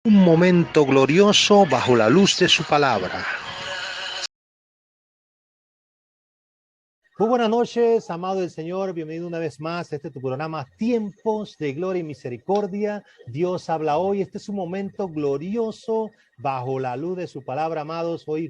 Un momento glorioso bajo la luz de su palabra. Muy buenas noches, amado del Señor. Bienvenido una vez más a este tu programa Tiempos de Gloria y Misericordia. Dios habla hoy. Este es un momento glorioso bajo la luz de su palabra, amados. Hoy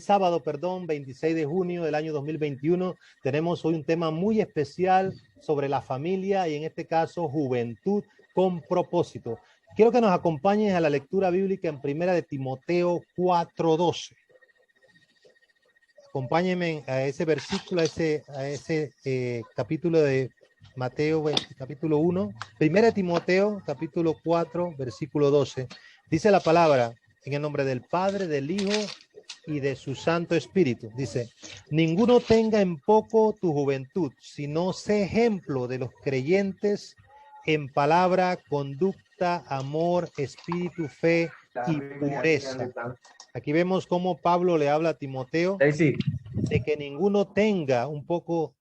sábado, 26 de junio del año 2021. Tenemos hoy un tema muy especial sobre la familia y en este caso juventud con propósito. Quiero que nos acompañes a la lectura bíblica en Primera de Timoteo 4:12. Acompáñenme a ese versículo, a ese capítulo de Mateo, capítulo 1, Primera de Timoteo, capítulo 4, versículo 12. Dice la palabra, en el nombre del Padre, del Hijo y de su Santo Espíritu. Dice, ninguno tenga en poco tu juventud, sino sé ejemplo de los creyentes en palabra, conducta, amor, espíritu, fe y pureza. Aquí vemos cómo Pablo le habla a Timoteo de que ninguno tenga en poco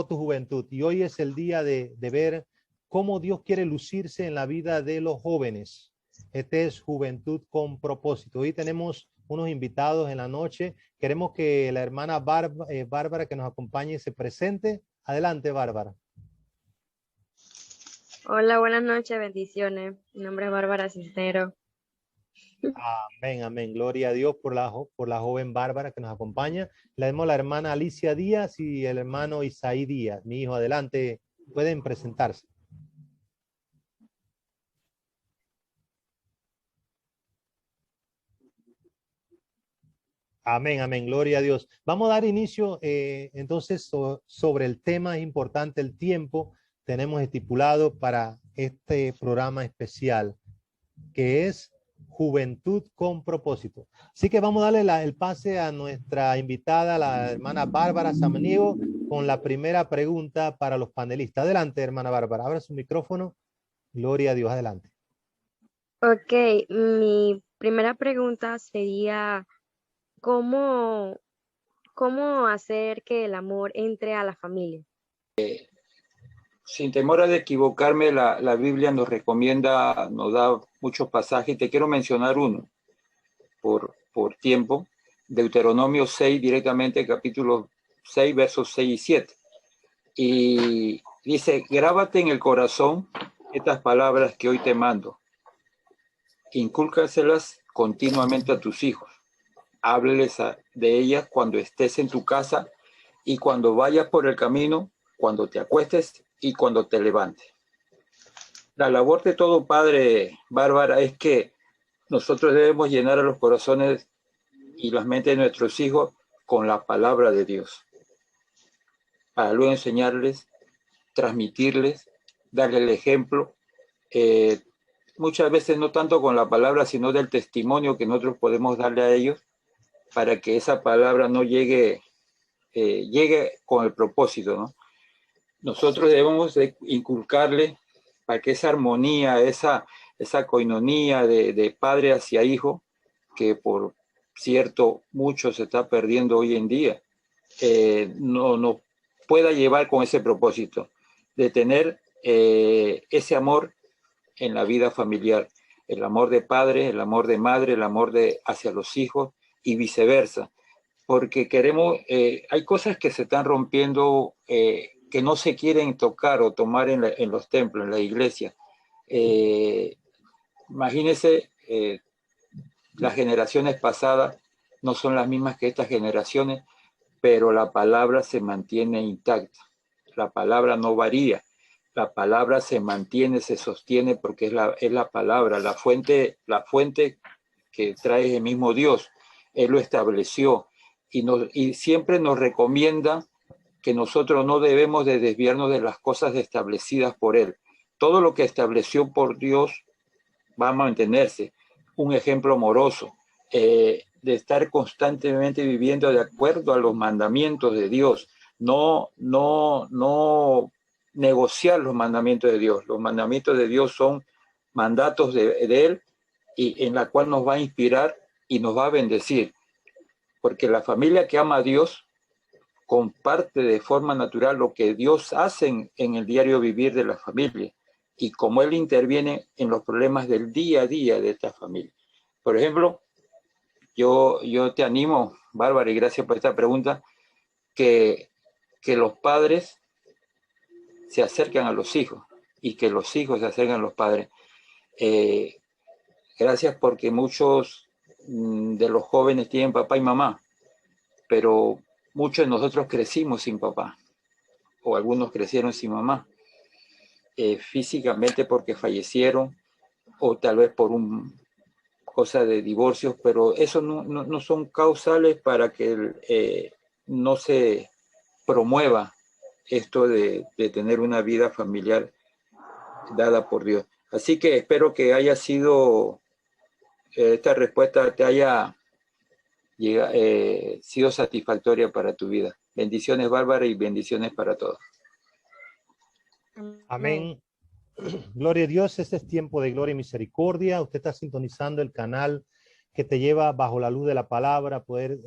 tu juventud. Y hoy es el día de ver cómo Dios quiere lucirse en la vida de los jóvenes. Este es Juventud con Propósito. Hoy tenemos unos invitados en la noche. Queremos que la hermana Bárbara que nos acompañe se presente. Adelante, Bárbara. Hola, buenas noches, bendiciones. Mi nombre es Bárbara Cisnero. Amén, amén. Gloria a Dios por la joven Bárbara que nos acompaña. Le damos la hermana Alicia Díaz y el hermano Isaí Díaz. Mi hijo, adelante. Pueden presentarse. Amén, amén, gloria a Dios. Vamos a dar inicio entonces sobre el tema importante, el tiempo. Tenemos estipulado para este programa especial, que es Juventud con Propósito. Así que vamos a darle el pase a nuestra invitada, la hermana Bárbara Samaniego, con la primera pregunta para los panelistas. Adelante, hermana Bárbara, abra su micrófono. Gloria a Dios, adelante. Ok, mi primera pregunta sería, ¿cómo hacer que el amor entre a la familia? Sin temor a equivocarme, la Biblia nos recomienda, nos da muchos pasajes. Te quiero mencionar uno por tiempo. Deuteronomio 6, directamente capítulo 6, versos 6 y 7. Y dice, grábate en el corazón estas palabras que hoy te mando. Incúlcaselas continuamente a tus hijos. Hábleles de ellas cuando estés en tu casa y cuando vayas por el camino, cuando te acuestes y cuando te levantes. La labor de todo padre, Bárbara, es que nosotros debemos llenar a los corazones y las mentes de nuestros hijos con la palabra de Dios, para luego enseñarles, transmitirles, darles el ejemplo, muchas veces no tanto con la palabra, sino del testimonio que nosotros podemos darle a ellos, para que esa palabra no llegue con el propósito, ¿no? Nosotros debemos de inculcarle para que esa armonía, esa coinonía de padre hacia hijo, que por cierto mucho se está perdiendo hoy en día, no pueda llevar con ese propósito de tener ese amor en la vida familiar, el amor de padre, el amor de madre, el amor hacia los hijos y viceversa, porque queremos, hay cosas que se están rompiendo, que no se quieren tocar o tomar en los templos, en la iglesia. Imagínense, las generaciones pasadas no son las mismas que estas generaciones, pero la palabra se mantiene intacta, la palabra no varía, la palabra se mantiene, se sostiene porque es la palabra, la fuente que trae el mismo Dios. Él lo estableció y siempre nos recomienda que nosotros no debemos de desviarnos de las cosas establecidas por Él. Todo lo que estableció por Dios va a mantenerse. Un ejemplo amoroso, de estar constantemente viviendo de acuerdo a los mandamientos de Dios, no negociar los mandamientos de Dios. Los mandamientos de Dios son mandatos de Él y en la cual nos va a inspirar y nos va a bendecir. Porque la familia que ama a Dios comparte de forma natural lo que Dios hace en el diario vivir de la familia. y cómo Él interviene en los problemas del día a día de esta familia. Por ejemplo, yo te animo, Bárbara, y gracias por esta pregunta, que los padres se acercan a los hijos y que los hijos se acercan a los padres. Gracias porque muchos de los jóvenes tienen papá y mamá, pero muchos de nosotros crecimos sin papá, o algunos crecieron sin mamá, físicamente porque fallecieron, o tal vez por cosa de divorcios, pero eso no son causales para que no se promueva esto de tener una vida familiar dada por Dios. Así que espero que haya sido, esta respuesta te haya sido satisfactoria para tu vida. Bendiciones, Bárbara, y bendiciones para todos. Amén. Gloria a Dios, este es tiempo de gloria y misericordia. Usted está sintonizando el canal que te lleva bajo la luz de la palabra a poder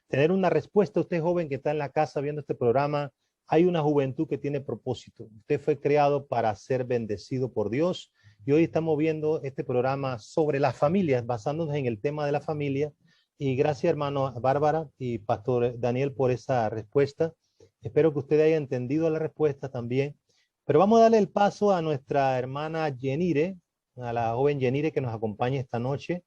tener una respuesta. Usted joven que está en la casa viendo este programa, hay una juventud que tiene propósito. Usted fue creado para ser bendecido por Dios y hoy estamos viendo este programa sobre las familias, basándonos en el tema de la familia. Y gracias, hermano Bárbara y Pastor Daniel, por esa respuesta. Espero que usted haya entendido la respuesta también. Pero vamos a darle el paso a nuestra hermana Yenire, a la joven Yenire que nos acompaña esta noche.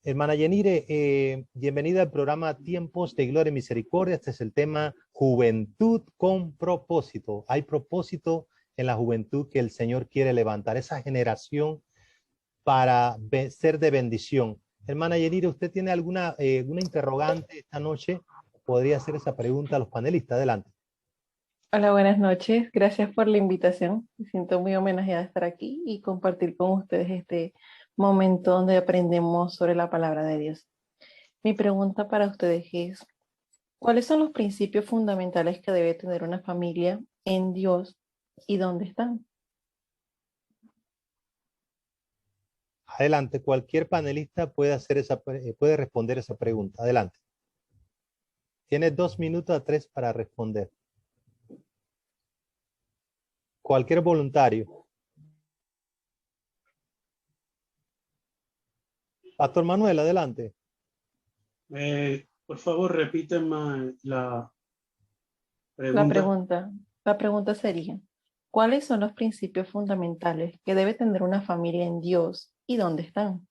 Hermana Yenire, bienvenida al programa Tiempos de Gloria y Misericordia. Este es el tema Juventud con propósito. Hay propósito en la juventud que el Señor quiere levantar, esa generación para ser de bendición. Hermana Yenire, ¿usted tiene alguna interrogante esta noche? Podría hacer esa pregunta a los panelistas. Adelante. Hola, buenas noches. Gracias por la invitación. Me siento muy homenajeada de estar aquí y compartir con ustedes este momento donde aprendemos sobre la palabra de Dios. Mi pregunta para ustedes es, ¿cuáles son los principios fundamentales que debe tener una familia en Dios y dónde están? Adelante, cualquier panelista puede responder esa pregunta. Adelante. Tienes 2 minutos a 3 para responder. Cualquier voluntario. Pastor Manuel, adelante. Por favor, repíteme la pregunta. La pregunta sería, ¿cuáles son los principios fundamentales que debe tener una familia en Dios y dónde están?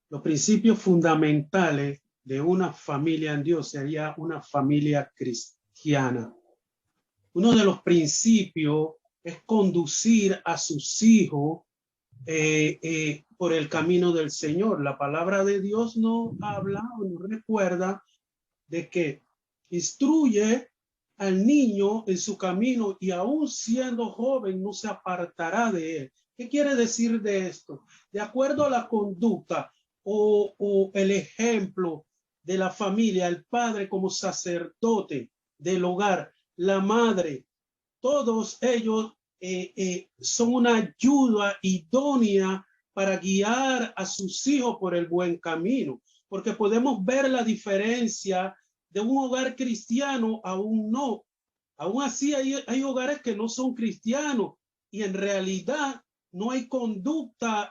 Los principios fundamentales de una familia en Dios sería una familia cristiana. Uno de los principios es conducir a sus hijos por el camino del Señor. La palabra de Dios nos habla o nos recuerda de que instruye al niño en su camino y aún siendo joven no se apartará de él. ¿Qué quiere decir de esto? De acuerdo a la conducta o el ejemplo de la familia, el padre como sacerdote del hogar, la madre, todos ellos son una ayuda idónea para guiar a sus hijos por el buen camino, porque podemos ver la diferencia de un hogar cristiano a un no. Aún así hay hogares que no son cristianos y en realidad no hay conducta,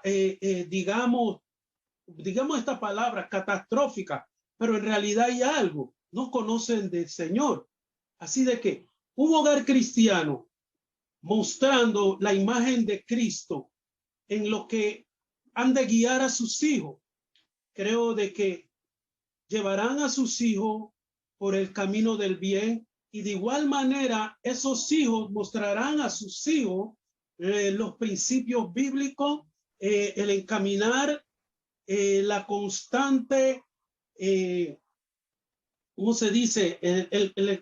digamos esta palabra, catastrófica, pero en realidad hay algo, no conocen del Señor. Así de que un hogar cristiano mostrando la imagen de Cristo en lo que han de guiar a sus hijos, creo de que llevarán a sus hijos por el camino del bien y de igual manera esos hijos mostrarán a sus hijos los principios bíblicos, el encaminar, la constante, ¿cómo se dice?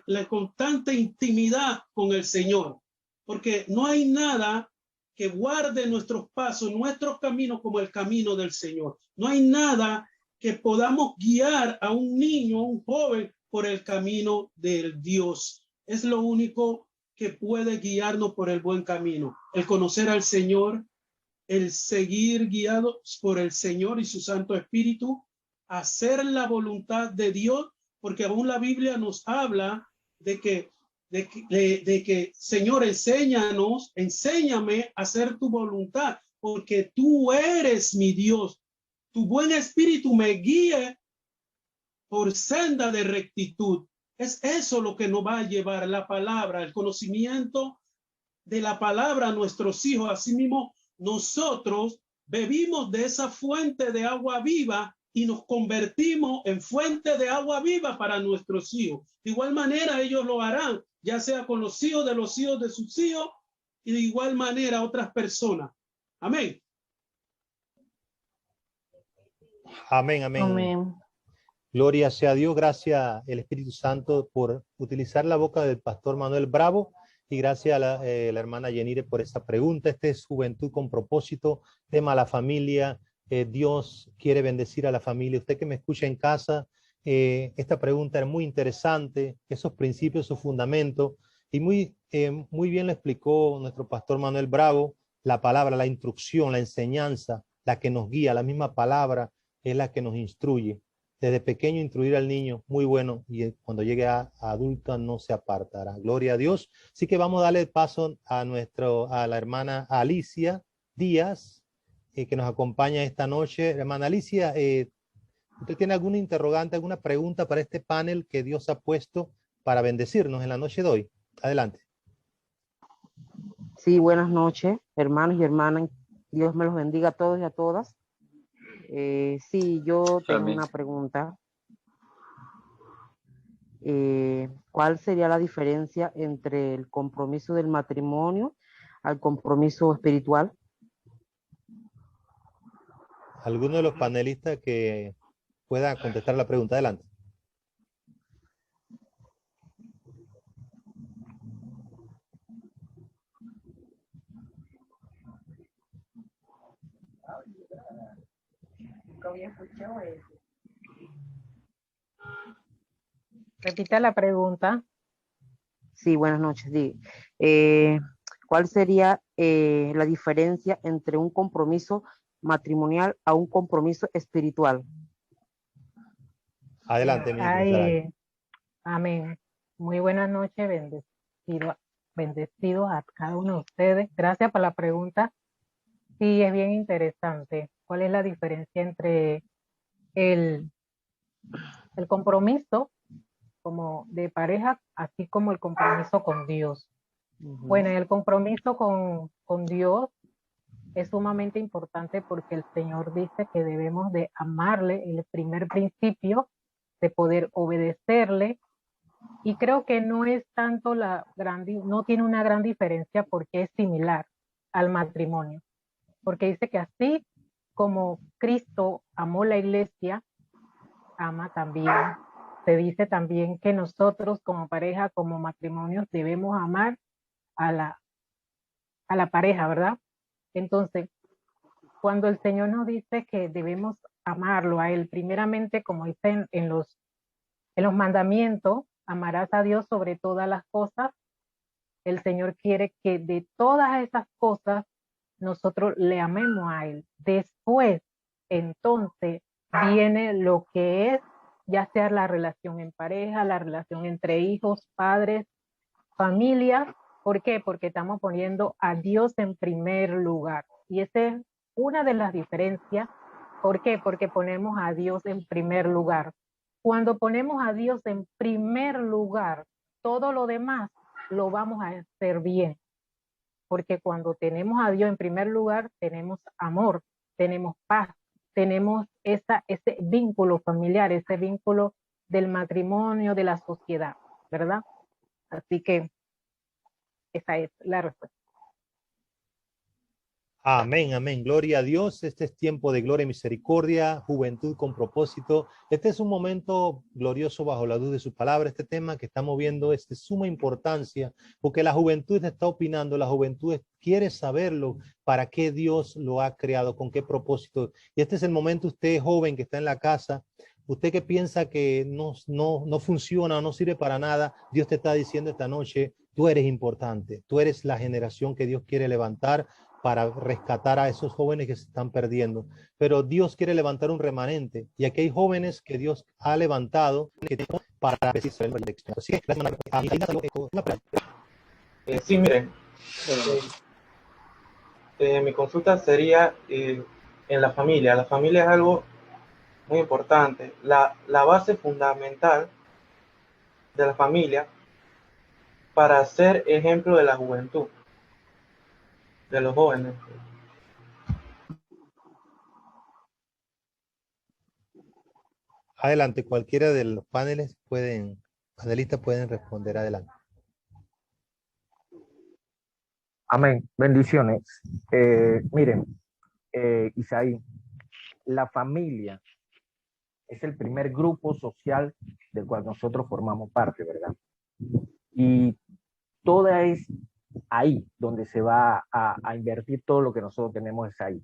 La constante intimidad con el Señor, porque no hay nada que guarde nuestros pasos, nuestros caminos como el camino del Señor. No hay nada que podamos guiar a un niño, a un joven por el camino del Dios. Es lo único que puede guiarnos por el buen camino. El conocer al Señor, el seguir guiados por el Señor y su Santo Espíritu, hacer la voluntad de Dios, porque aún la Biblia nos habla de que de que, Señor, enséñame a hacer tu voluntad, porque tú eres mi Dios. Tu buen espíritu me guíe por senda de rectitud. Es eso lo que nos va a llevar la palabra, el conocimiento de la palabra a nuestros hijos. Asimismo, nosotros bebimos de esa fuente de agua viva y nos convertimos en fuente de agua viva para nuestros hijos. De igual manera, ellos lo harán, ya sea con los hijos de sus hijos y de igual manera otras personas. Amén. Amén, amén. Amén. Gloria sea a Dios, gracias el Espíritu Santo por utilizar la boca del pastor Manuel Bravo y gracias a la hermana Yenire por esa pregunta. Este es Juventud con Propósito, tema la familia. Dios quiere bendecir a la familia. Usted que me escucha en casa, esta pregunta es muy interesante, esos principios, esos fundamentos, y muy bien lo explicó nuestro pastor Manuel Bravo, la palabra, la instrucción, la enseñanza, la que nos guía, la misma palabra es la que nos instruye. Desde pequeño instruir al niño, muy bueno, y cuando llegue a adulta no se apartará. Gloria a Dios. Así que vamos a darle paso a la hermana Alicia Díaz, que nos acompaña esta noche. Hermana Alicia, ¿usted tiene alguna interrogante, alguna pregunta para este panel que Dios ha puesto para bendecirnos en la noche de hoy? Adelante. Sí, buenas noches, hermanos y hermanas. Dios me los bendiga a todos y a todas. Sí, yo tengo Amén. una pregunta. ¿Cuál sería la diferencia entre el compromiso del matrimonio al compromiso espiritual? ¿Alguno de los panelistas que pueda contestar la pregunta? Adelante. Repita la pregunta. Sí, buenas noches. ¿Cuál sería la diferencia entre un compromiso matrimonial a un compromiso espiritual? Adelante, mi hijo. Amén. Muy buenas noches, bendecidos a cada uno de ustedes. Gracias por la pregunta. Sí, es bien interesante. ¿Cuál es la diferencia entre el compromiso como de pareja, así como el compromiso con Dios? Bueno, el compromiso con Dios es sumamente importante porque el Señor dice que debemos de amarle, el primer principio de poder obedecerle, y creo que no es tanto no tiene una gran diferencia porque es similar al matrimonio, porque dice que así como Cristo amó la iglesia, ama también, se dice también que nosotros como pareja, como matrimonios, debemos amar a la pareja, ¿verdad? Entonces, cuando el Señor nos dice que debemos amarlo a Él, primeramente, como dicen en los mandamientos, amarás a Dios sobre todas las cosas. El Señor quiere que de todas esas cosas nosotros le amemos a Él. Después, entonces, viene lo que es, ya sea la relación en pareja, la relación entre hijos, padres, familia. ¿Por qué? Porque estamos poniendo a Dios en primer lugar. Y esa es una de las diferencias. ¿Por qué? Porque ponemos a Dios en primer lugar. Cuando ponemos a Dios en primer lugar, todo lo demás lo vamos a hacer bien. Porque cuando tenemos a Dios en primer lugar, tenemos amor, tenemos paz, tenemos ese vínculo familiar, ese vínculo del matrimonio, de la sociedad, ¿verdad? Así que esa es la respuesta. Amén, amén. Gloria a Dios. Este es tiempo de gloria y misericordia, juventud con propósito. Este es un momento glorioso bajo la luz de su palabra. Este tema que estamos viendo es de suma importancia porque la juventud está opinando, la juventud quiere saberlo, para qué Dios lo ha creado, con qué propósito. Y este es el momento, usted joven que está en la casa, usted que piensa que no funciona o no sirve para nada, Dios te está diciendo esta noche, tú eres importante, tú eres la generación que Dios quiere levantar para rescatar a esos jóvenes que se están perdiendo. Pero Dios quiere levantar un remanente y aquí hay jóvenes que Dios ha levantado, que para preciso el texto. Así que, una pregunta. Sí, miren, mi consulta sería en la familia. La familia es algo muy importante. La base fundamental de la familia para ser ejemplo de la juventud, de los jóvenes. Adelante, cualquiera de los panelistas pueden responder. Adelante. Amén. Bendiciones. Miren, Isaí, la familia es el primer grupo social del cual nosotros formamos parte, ¿verdad? Y toda es ahí donde se va a invertir todo lo que nosotros tenemos, es ahí.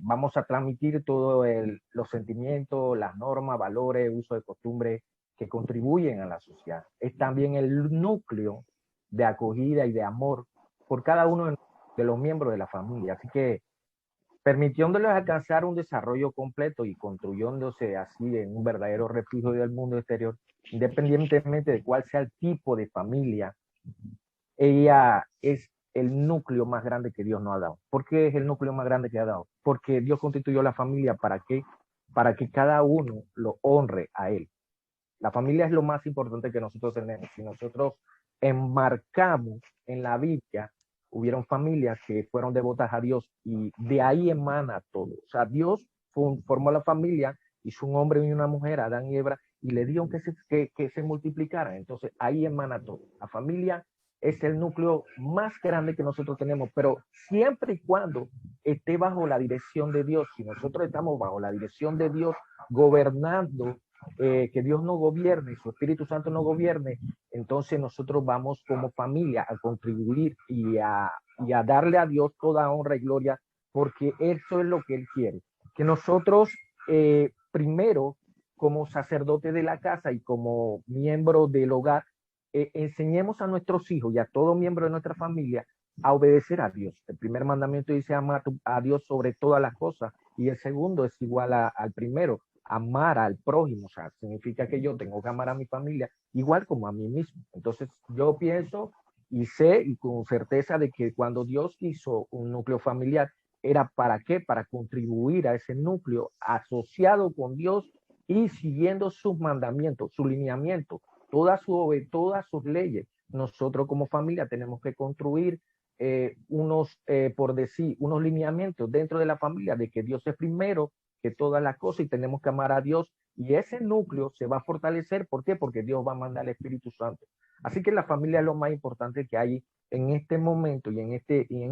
Vamos a transmitir todos los sentimientos, las normas, valores, uso de costumbre que contribuyen a la sociedad. Es también el núcleo de acogida y de amor por cada uno de los miembros de la familia. Así que permitiéndoles alcanzar un desarrollo completo y construyéndose así en un verdadero refugio del mundo exterior, independientemente de cuál sea el tipo de familia, ella es el núcleo más grande que Dios nos ha dado. ¿Por qué es el núcleo más grande que ha dado? Porque Dios constituyó la familia ¿para qué? Para que cada uno lo honre a Él. La familia es lo más importante que nosotros tenemos. Si nosotros enmarcamos en la Biblia, hubieron familias que fueron devotas a Dios y de ahí emana todo. O sea, Dios formó la familia, hizo un hombre y una mujer, Adán y Eva, y le dio que se multiplicaran. Entonces, ahí emana todo. La familia es el núcleo más grande que nosotros tenemos, pero siempre y cuando esté bajo la dirección de Dios, si nosotros estamos bajo la dirección de Dios, gobernando, que Dios no gobierne, su Espíritu Santo no gobierne, entonces nosotros vamos como familia a contribuir y a darle a Dios toda honra y gloria, porque eso es lo que Él quiere, que nosotros primero, como sacerdote de la casa y como miembro del hogar, enseñemos a nuestros hijos y a todo miembro de nuestra familia a obedecer a Dios. El primer mandamiento dice amar a Dios sobre todas las cosas y el segundo es igual al primero, amar al prójimo. O sea, significa que yo tengo que amar a mi familia igual como a mí mismo. Entonces yo pienso y sé y con certeza de que cuando Dios hizo un núcleo familiar, ¿era para qué? Para contribuir a ese núcleo asociado con Dios y siguiendo sus mandamientos, su lineamiento, todas sus leyes. Nosotros como familia tenemos que construir por decir, unos lineamientos dentro de la familia de que Dios es primero que todas las cosas y tenemos que amar a Dios y ese núcleo se va a fortalecer. ¿Por qué? Porque Dios va a mandar el Espíritu Santo. Así que la familia es lo más importante que hay en este momento y en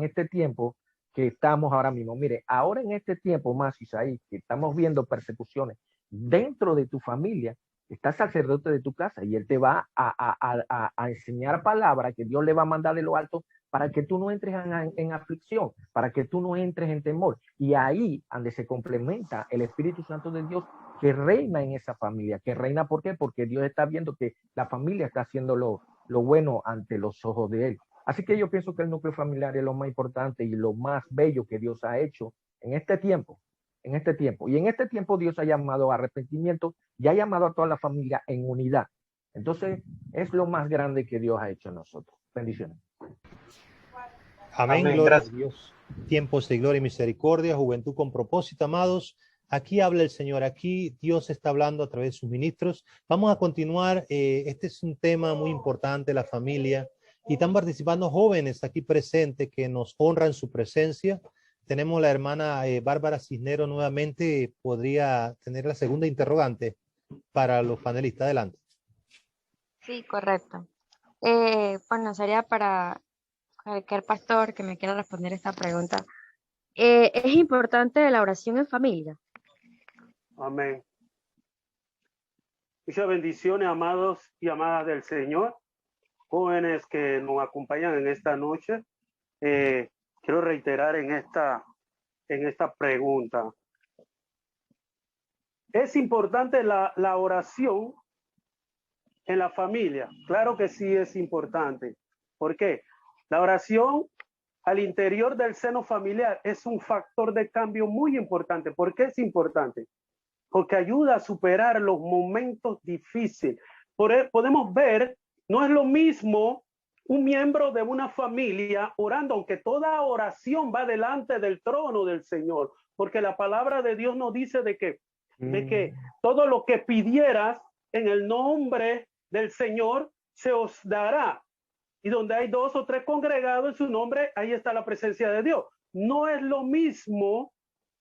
este tiempo que estamos ahora mismo. Mire, ahora en este tiempo más, Isaí, que estamos viendo persecuciones dentro de tu familia, está el sacerdote de tu casa y él te va a enseñar palabras que Dios le va a mandar de lo alto para que tú no entres en aflicción, para que tú no entres en temor. Y ahí donde se complementa el Espíritu Santo de Dios que reina en esa familia. Que reina, ¿por qué? Porque Dios está viendo que la familia está haciendo lo bueno ante los ojos de Él. Así que yo pienso que el núcleo familiar es lo más importante y lo más bello que Dios ha hecho en este tiempo. Y en este tiempo Dios ha llamado a arrepentimiento y ha llamado a toda la familia en unidad. Entonces, es lo más grande que Dios ha hecho en nosotros. Bendiciones. Amén, gloria a Dios. Tiempos de gloria y misericordia, juventud con propósito, amados. Aquí habla el Señor, aquí Dios está hablando a través de sus ministros. Vamos a continuar. Este es un tema muy importante, la familia. Y están participando jóvenes aquí presentes que nos honran su presencia. Tenemos la hermana Bárbara Cisneros nuevamente. Podría tener la segunda interrogante para los panelistas. Adelante. Sí, correcto. Bueno, sería para cualquier pastor que me quiera responder esta pregunta. ¿Es importante la oración en familia? Amén. Muchas bendiciones, amados y amadas del Señor, jóvenes que nos acompañan en esta noche. Quiero reiterar en esta pregunta. ¿Es importante la oración en la familia? Claro que sí es importante. ¿Por qué? La oración al interior del seno familiar es un factor de cambio muy importante. ¿Por qué es importante? porque ayuda a superar los momentos difíciles. Podemos ver, no es lo mismo un miembro de una familia orando, aunque toda oración va delante del trono del Señor, porque la palabra de Dios nos dice de que todo lo que pidieras en el nombre del Señor se os dará. Y donde hay 2 o 3 congregados en su nombre, ahí está la presencia de Dios. No es lo mismo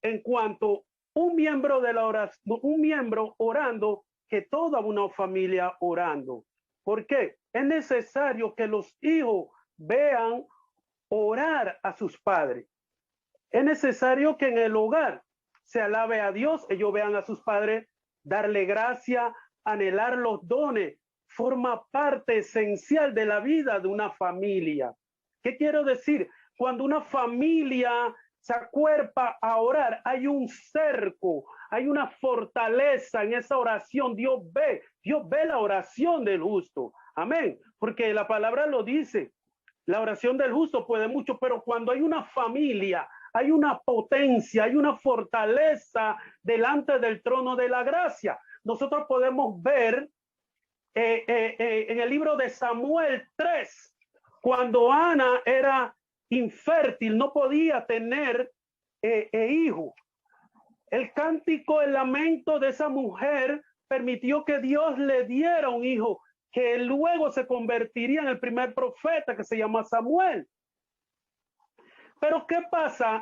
en cuanto un miembro de la oración, un miembro orando, que toda una familia orando. ¿Por qué? Es necesario que los hijos vean orar a sus padres. Es necesario que en el hogar se alabe a Dios, ellos vean a sus padres darle gracia, anhelar los dones. Forma parte esencial de la vida de una familia. ¿Qué quiero decir? Cuando una familia se acuerpa a orar, hay un cerco, hay una fortaleza en esa oración. Dios ve la oración del justo. Amén. Porque la palabra lo dice. La oración del justo puede mucho, pero cuando hay una familia, hay una potencia, hay una fortaleza delante del trono de la gracia. Nosotros podemos ver en el libro de Samuel 3, cuando Ana era infértil, no podía tener hijo. El cántico, el lamento de esa mujer permitió que Dios le diera un hijo, que luego se convertiría en el primer profeta, que se llama Samuel. Pero ¿qué pasa?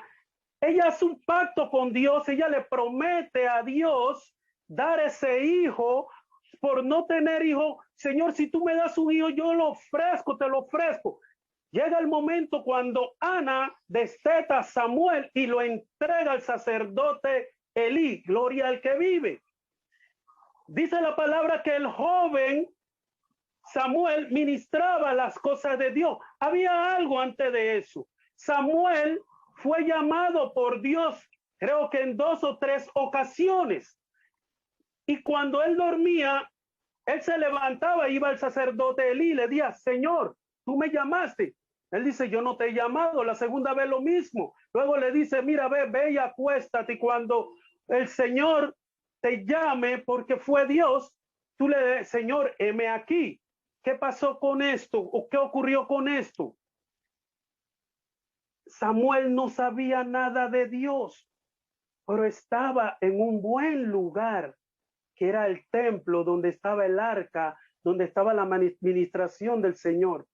Ella hace un pacto con Dios, ella le promete a Dios dar ese hijo. Por no tener hijo, Señor, si tú me das un hijo, yo lo ofrezco, te lo ofrezco. Llega el momento cuando Ana desteta a Samuel y lo entrega al sacerdote Elí, gloria al que vive. Dice la palabra que el joven Samuel ministraba las cosas de Dios. Había algo antes de eso. Samuel fue llamado por Dios, creo que en 2 o 3 ocasiones. Y cuando él dormía, él se levantaba, iba al sacerdote Elí y le decía, Señor, tú me llamaste. Él dice, yo no te he llamado. La segunda vez lo mismo. Luego le dice, mira, ve y acuéstate. Y cuando el Señor te llame, porque fue Dios, tú le dices, Señor, heme aquí. ¿Qué pasó con esto? ¿O qué ocurrió con esto? Samuel no sabía nada de Dios, pero estaba en un buen lugar, que era el templo donde estaba el arca, donde estaba la administración del Señor.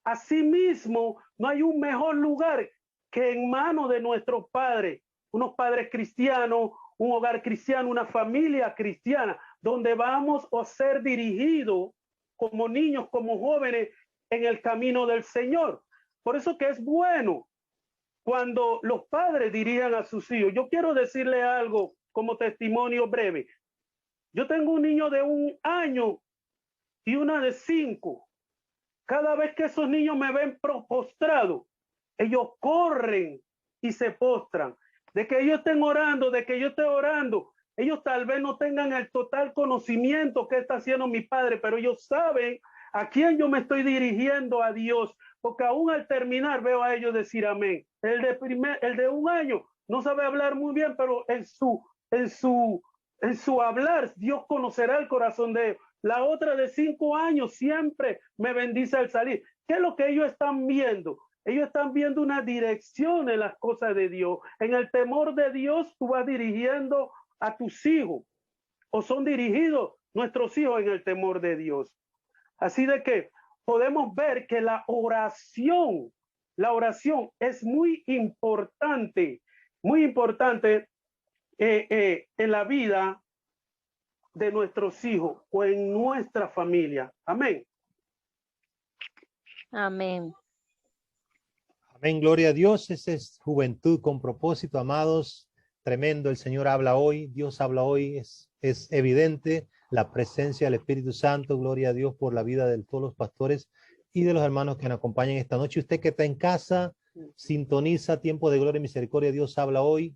Asimismo, no hay un mejor lugar que en manos de nuestros padres, unos padres cristianos, un hogar cristiano, una familia cristiana, donde vamos a ser dirigidos como niños, como jóvenes, en el camino del Señor. Por eso que es bueno cuando los padres dirijan a sus hijos. Yo quiero decirle algo como testimonio breve. Yo tengo un niño de 1 año y una de 5. Cada vez que esos niños me ven postrado, ellos corren y se postran. De que ellos estén orando, de que yo esté orando, ellos tal vez no tengan el total conocimiento que está haciendo mi padre, pero ellos saben a quién yo me estoy dirigiendo, a Dios, porque aún al terminar veo a ellos decir amén. El de 1 año no sabe hablar muy bien, pero en su hablar, Dios conocerá el corazón de ellos. La otra de 5 años siempre me bendice al salir. ¿Qué es lo que ellos están viendo? Ellos están viendo una dirección en las cosas de Dios. En el temor de Dios, tú vas dirigiendo a tus hijos, o son dirigidos nuestros hijos en el temor de Dios. Así de que podemos ver que la oración es muy importante en la vida de nuestros hijos o en nuestra familia. Amén. Amén. Amén, gloria a Dios. Esa es juventud con propósito, amados. Tremendo, el Señor habla hoy, Dios habla hoy, es evidente la presencia del Espíritu Santo. Gloria a Dios por la vida de todos los pastores y de los hermanos que nos acompañan esta noche. Usted que está en casa, sintoniza Tiempo de Gloria y Misericordia, Dios habla hoy.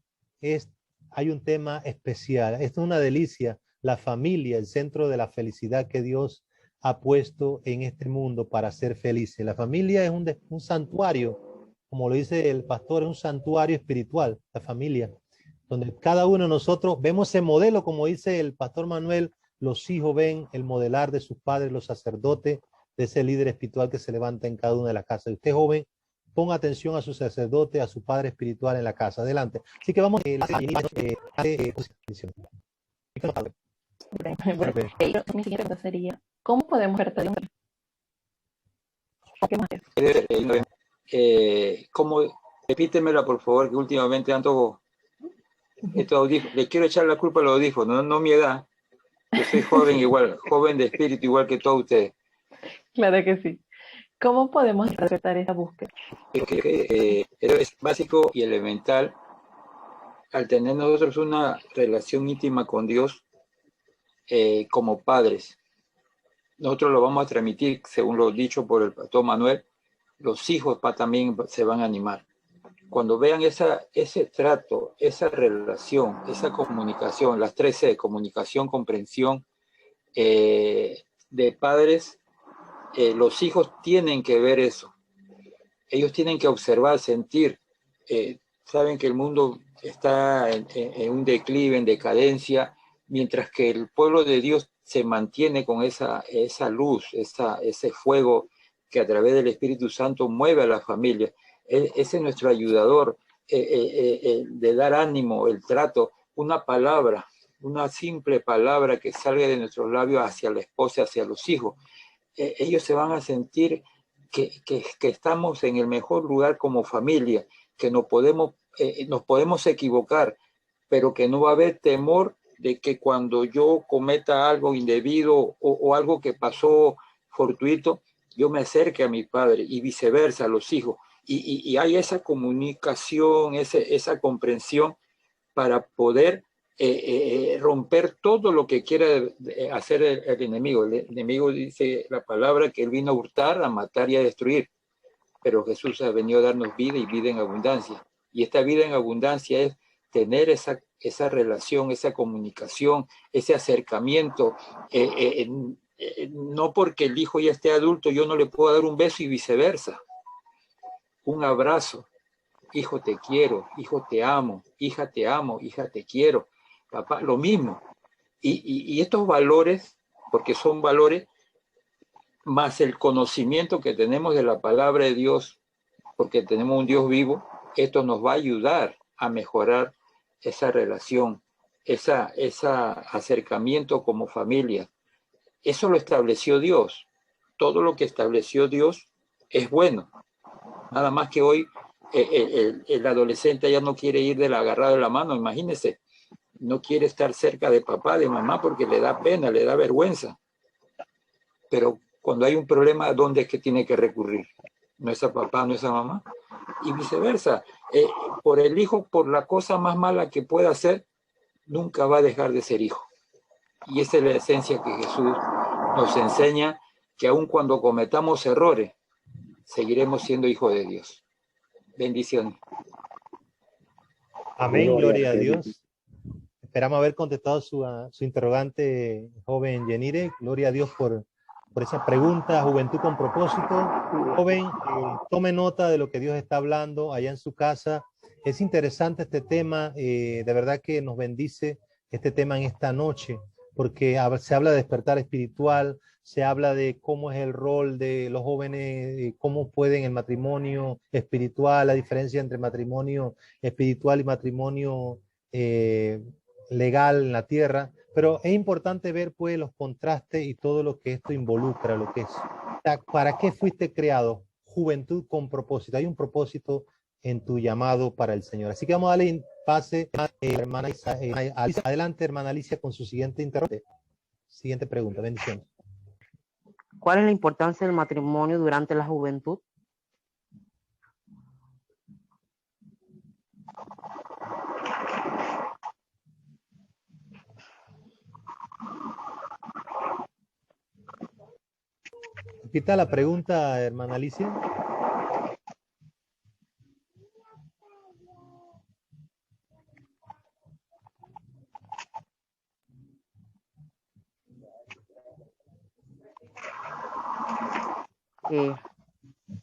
Hay un tema especial, esto es una delicia, la familia, el centro de la felicidad que Dios ha puesto en este mundo para ser felices. La familia es un santuario, como lo dice el pastor, es un santuario espiritual, la familia. donde cada uno de nosotros vemos ese modelo, como dice el pastor Manuel, los hijos ven el modelar de sus padres, los sacerdotes, de ese líder espiritual que se levanta en cada una de las casas. Y usted, joven, ponga atención a su sacerdote, a su padre espiritual en la casa. Adelante. Así que vamos Mi siguiente pregunta sería, ¿cómo podemos verter? Repítemela, por favor, que últimamente ando estos audífonos. Le quiero echar la culpa a los audífonos, no mi edad. Yo soy joven igual, joven de espíritu igual que todos ustedes. Claro que sí. ¿Cómo podemos interpretar esa búsqueda? Es básico y elemental. Al tener nosotros una relación íntima con Dios, como padres, nosotros lo vamos a transmitir, según lo dicho por el pastor Manuel, los hijos también se van a animar. Cuando vean ese trato, esa relación, esa comunicación, las 3C, comunicación, comprensión, de padres, los hijos tienen que ver eso. Ellos tienen que observar, sentir. Saben que el mundo está en un declive, en decadencia, mientras que el pueblo de Dios se mantiene con esa luz, ese fuego que a través del Espíritu Santo mueve a la familia. Ese es nuestro ayudador, de dar ánimo, el trato, una palabra, una simple palabra que salga de nuestros labios hacia la esposa, hacia los hijos. Ellos se van a sentir que estamos en el mejor lugar como familia, que nos podemos equivocar, pero que no va a haber temor de que cuando yo cometa algo indebido o algo que pasó fortuito, yo me acerque a mi padre y viceversa a los hijos. Y hay esa comunicación, esa comprensión para poder romper todo lo que quiera hacer el enemigo. El enemigo dice la palabra que él vino a hurtar, a matar y a destruir. Pero Jesús ha venido a darnos vida y vida en abundancia. Y esta vida en abundancia es tener esa relación, esa comunicación, ese acercamiento. No porque el hijo ya esté adulto, yo no le puedo dar un beso y viceversa. Un abrazo. Hijo, te quiero. Hijo, te amo. Hija, te quiero. Papá, lo mismo. Y estos valores, porque son valores, más el conocimiento que tenemos de la palabra de Dios, porque tenemos un Dios vivo, esto nos va a ayudar a mejorar esa relación, ese acercamiento como familia. Eso lo estableció Dios. Todo lo que estableció Dios es bueno. Nada más que hoy el adolescente ya no quiere ir agarrado de la mano, imagínense. No quiere estar cerca de papá, de mamá, porque le da pena, le da vergüenza. Pero cuando hay un problema, ¿a dónde es que tiene que recurrir? ¿No es a papá, no es a mamá? Y viceversa. Por el hijo, por la cosa más mala que pueda hacer, nunca va a dejar de ser hijo. Y esa es la esencia que Jesús nos enseña, que aun cuando cometamos errores, seguiremos siendo hijos de Dios. Bendiciones. Amén, gloria a Dios. Esperamos haber contestado su interrogante, joven Yenire. Gloria a Dios por esa pregunta, Juventud con Propósito. Joven, tome nota de lo que Dios está hablando allá en su casa. Es interesante este tema, de verdad que nos bendice este tema en esta noche, porque se habla de despertar espiritual, se habla de cómo es el rol de los jóvenes, cómo pueden el matrimonio espiritual, la diferencia entre matrimonio espiritual y matrimonio legal en la tierra, pero es importante ver pues los contrastes y todo lo que esto involucra, lo que es. ¿Para qué fuiste creado? Juventud con propósito. Hay un propósito en tu llamado para el Señor. Así que vamos a darle pase a hermana adelante, hermana Alicia, con su siguiente interrogante. Siguiente pregunta. Bendiciones. ¿Cuál es la importancia del matrimonio durante la juventud? Repita la pregunta, hermana Alicia.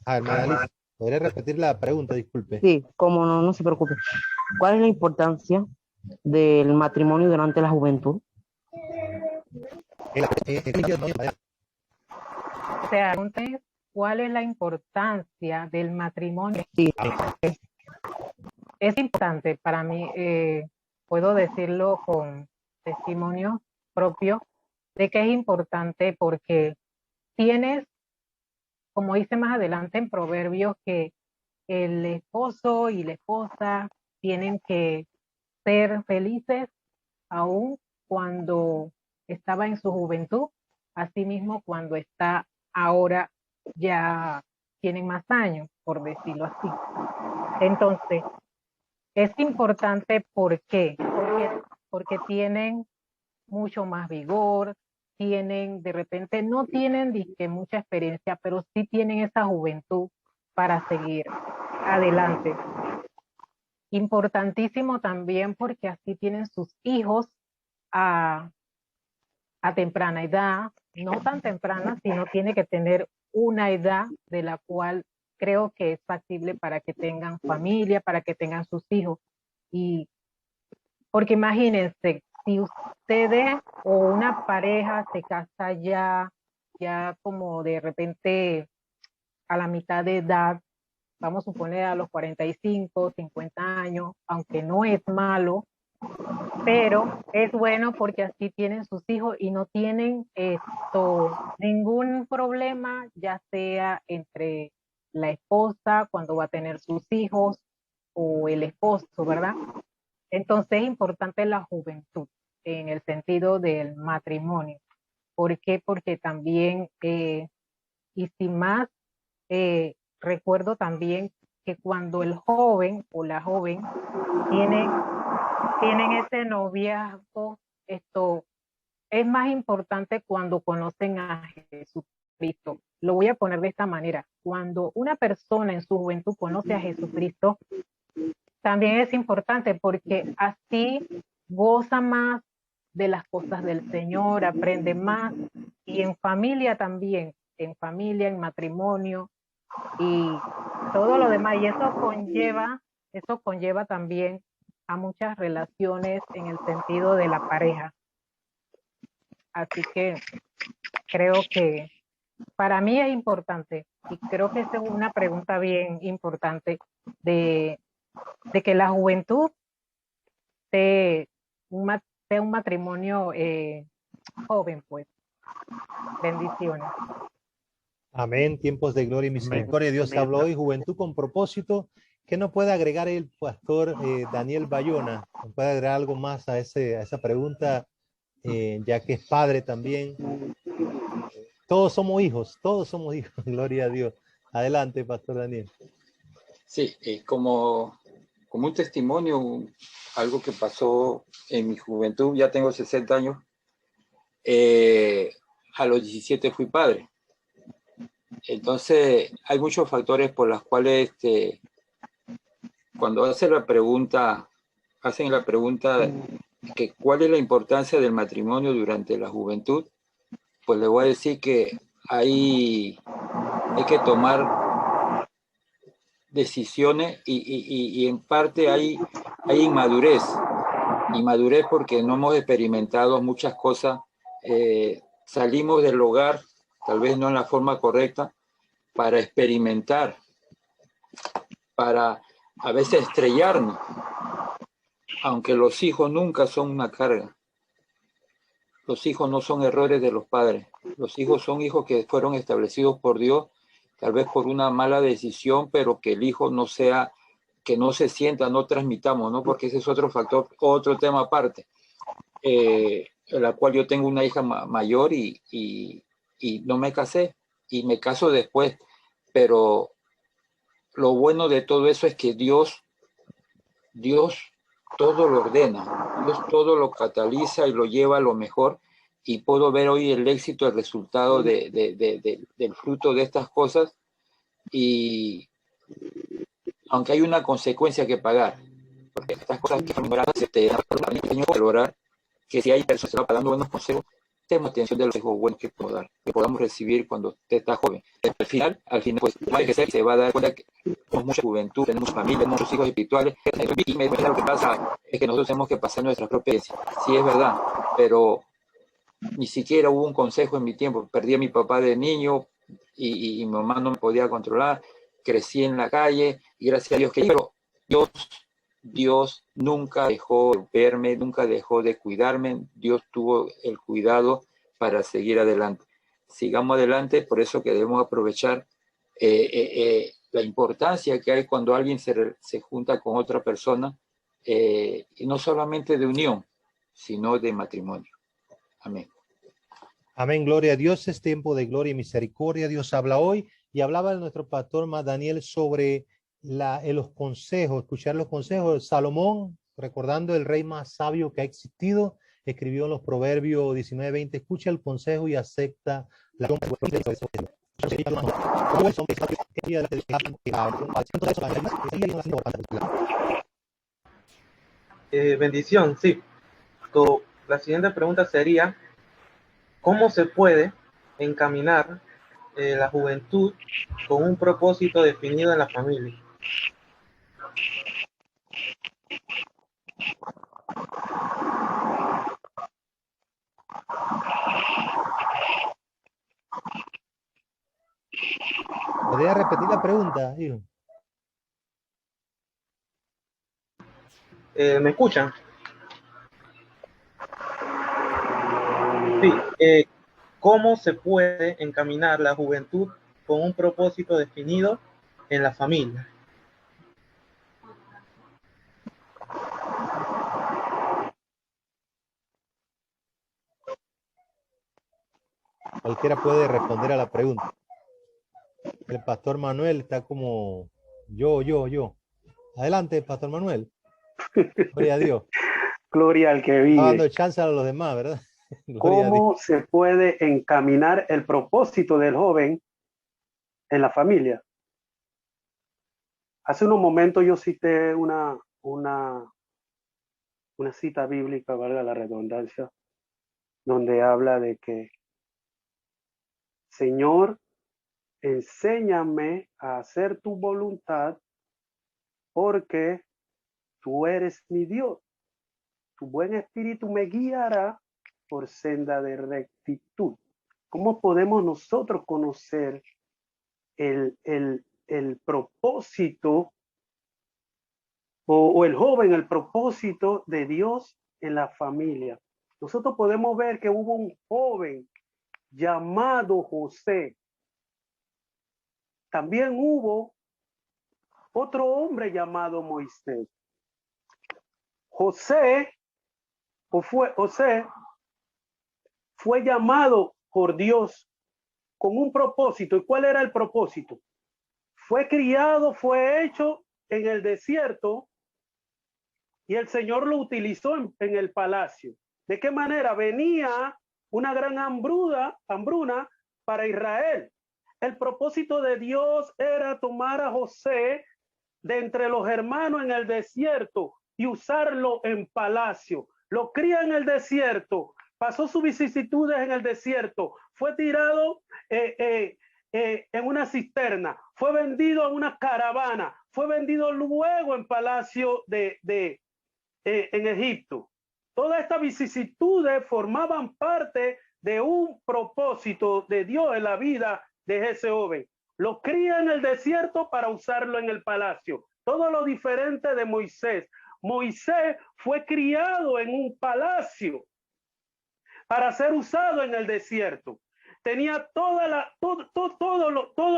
Hermana Alicia, ¿podría repetir la pregunta? Disculpe. Sí, como no, no se preocupe. ¿Cuál es la importancia del matrimonio durante la juventud? O sea, entonces, ¿cuál es la importancia del matrimonio? Sí, Es importante para mí, puedo decirlo con testimonio propio, de que es importante porque tienes, como dice más adelante en Proverbios, que el esposo y la esposa tienen que ser felices aún cuando estaba en su juventud, asimismo cuando está ahora ya tienen más años, por decirlo así. Entonces, es importante ¿por qué? Porque tienen mucho más vigor, tienen, de repente, no tienen dizque mucha experiencia, pero sí tienen esa juventud para seguir adelante. Importantísimo también porque así tienen sus hijos a temprana edad, no tan temprana, sino tiene que tener una edad de la cual creo que es factible para que tengan familia, para que tengan sus hijos. Y porque imagínense, si ustedes o una pareja se casa ya como de repente a la mitad de edad, vamos a suponer a los 45, 50 años, aunque no es malo, pero es bueno porque así tienen sus hijos y no tienen ningún problema, ya sea entre la esposa cuando va a tener sus hijos o el esposo, ¿verdad? Entonces es importante la juventud en el sentido del matrimonio. ¿Por qué? Porque también, y sin más, recuerdo también que cuando el joven o la joven tienen ese noviazgo, esto es más importante cuando conocen a Jesucristo. Lo voy a poner de esta manera. Cuando una persona en su juventud conoce a Jesucristo, también es importante porque así goza más de las cosas del Señor, aprende más, y en familia también, en familia, en matrimonio y todo lo demás. Y eso conlleva también a muchas relaciones en el sentido de la pareja. Así que creo que para mí es importante, y creo que esta es una pregunta bien importante de que la juventud sea un matrimonio joven, pues. Bendiciones. Amén. Tiempos de gloria y misericordia. Dios habló hoy, juventud con propósito. ¿Qué nos puede agregar el pastor Daniel Bayona? ¿Nos puede agregar algo más a esa pregunta? Ya que es padre también. Todos somos hijos, gloria a Dios. Adelante, pastor Daniel. Sí, como un testimonio, algo que pasó en mi juventud, ya tengo 60 años, a los 17 fui padre. Entonces, hay muchos factores por los cuales cuando hacen la pregunta que cuál es la importancia del matrimonio durante la juventud, pues le voy a decir que hay que tomar decisiones y en parte hay inmadurez porque no hemos experimentado muchas cosas, salimos del hogar tal vez no en la forma correcta para experimentar, para a veces estrellarnos, aunque los hijos nunca son una carga. Los hijos no son errores de los padres, los hijos son hijos que fueron establecidos por Dios, tal vez por una mala decisión, pero que el hijo no sea, que no se sienta, no transmitamos, ¿no? Porque ese es otro factor, otro tema aparte, en la cual yo tengo una hija mayor y no me casé, y me caso después, pero lo bueno de todo eso es que Dios todo lo ordena, Dios todo lo cataliza y lo lleva a lo mejor, y puedo ver hoy el éxito, el resultado del fruto de estas cosas, y aunque hay una consecuencia que pagar, porque estas cosas que te dan valorar, que si hay personas que están dando buenos consejos, prestemos atención de los consejos buenos que podamos dar, que podamos recibir cuando usted está joven. Al final, pues va a crecer y se va a dar cuenta que tenemos mucha juventud, tenemos familia, muchos hijos espirituales. Y lo que pasa es que nosotros tenemos que pasar nuestra propia experiencia. Sí, es verdad, pero ni siquiera hubo un consejo en mi tiempo. Perdí a mi papá de niño y mi mamá no me podía controlar. Crecí en la calle y gracias a Dios que pero Dios nunca dejó de verme, nunca dejó de cuidarme. Dios tuvo el cuidado para seguir adelante. Sigamos adelante, por eso que debemos aprovechar la importancia que hay cuando alguien se junta con otra persona, y no solamente de unión, sino de matrimonio. Amén. Amén, gloria a Dios. Es tiempo de gloria y misericordia. Dios habla hoy y hablaba nuestro pastor más Daniel sobre los consejos, escuchar los consejos. Salomón, recordando el rey más sabio que ha existido, escribió en los Proverbios 19:20, escucha el consejo y acepta la bendición, sí. La siguiente pregunta sería, ¿cómo se puede encaminar la juventud con un propósito definido en la familia? ¿Podría repetir la pregunta, hijo? ¿Me escuchan? Sí. ¿Cómo se puede encaminar la juventud con un propósito definido en la familia? Cualquiera puede responder a la pregunta. El pastor Manuel está como yo. Adelante, pastor Manuel. Gloria a Dios. Gloria al que vive. Dando chance a los demás, ¿verdad? ¿Cómo se puede encaminar el propósito del joven en la familia? Hace unos momentos yo cité una cita bíblica, valga la redundancia, donde habla de que, Señor, enséñame a hacer tu voluntad porque tú eres mi Dios. Tu buen espíritu me guiará por senda de rectitud. ¿Cómo podemos nosotros conocer el propósito o el joven, el propósito de Dios en la familia? Nosotros podemos ver que hubo un joven llamado José. También hubo otro hombre llamado Moisés. José fue llamado por Dios con un propósito. ¿Y cuál era el propósito? Fue criado, fue hecho en el desierto y el Señor lo utilizó en el palacio. ¿De qué manera? Venía una gran hambruna para Israel. El propósito de Dios era tomar a José de entre los hermanos en el desierto y usarlo en palacio. Lo cría en el desierto, pasó sus vicisitudes en el desierto, fue tirado en una cisterna, fue vendido a una caravana, fue vendido luego en palacio en Egipto. Todas estas vicisitudes formaban parte de un propósito de Dios en la vida de ese joven. Lo cría en el desierto para usarlo en el palacio. Todo lo diferente de Moisés. Moisés fue criado en un palacio para ser usado en el desierto. Tenía todo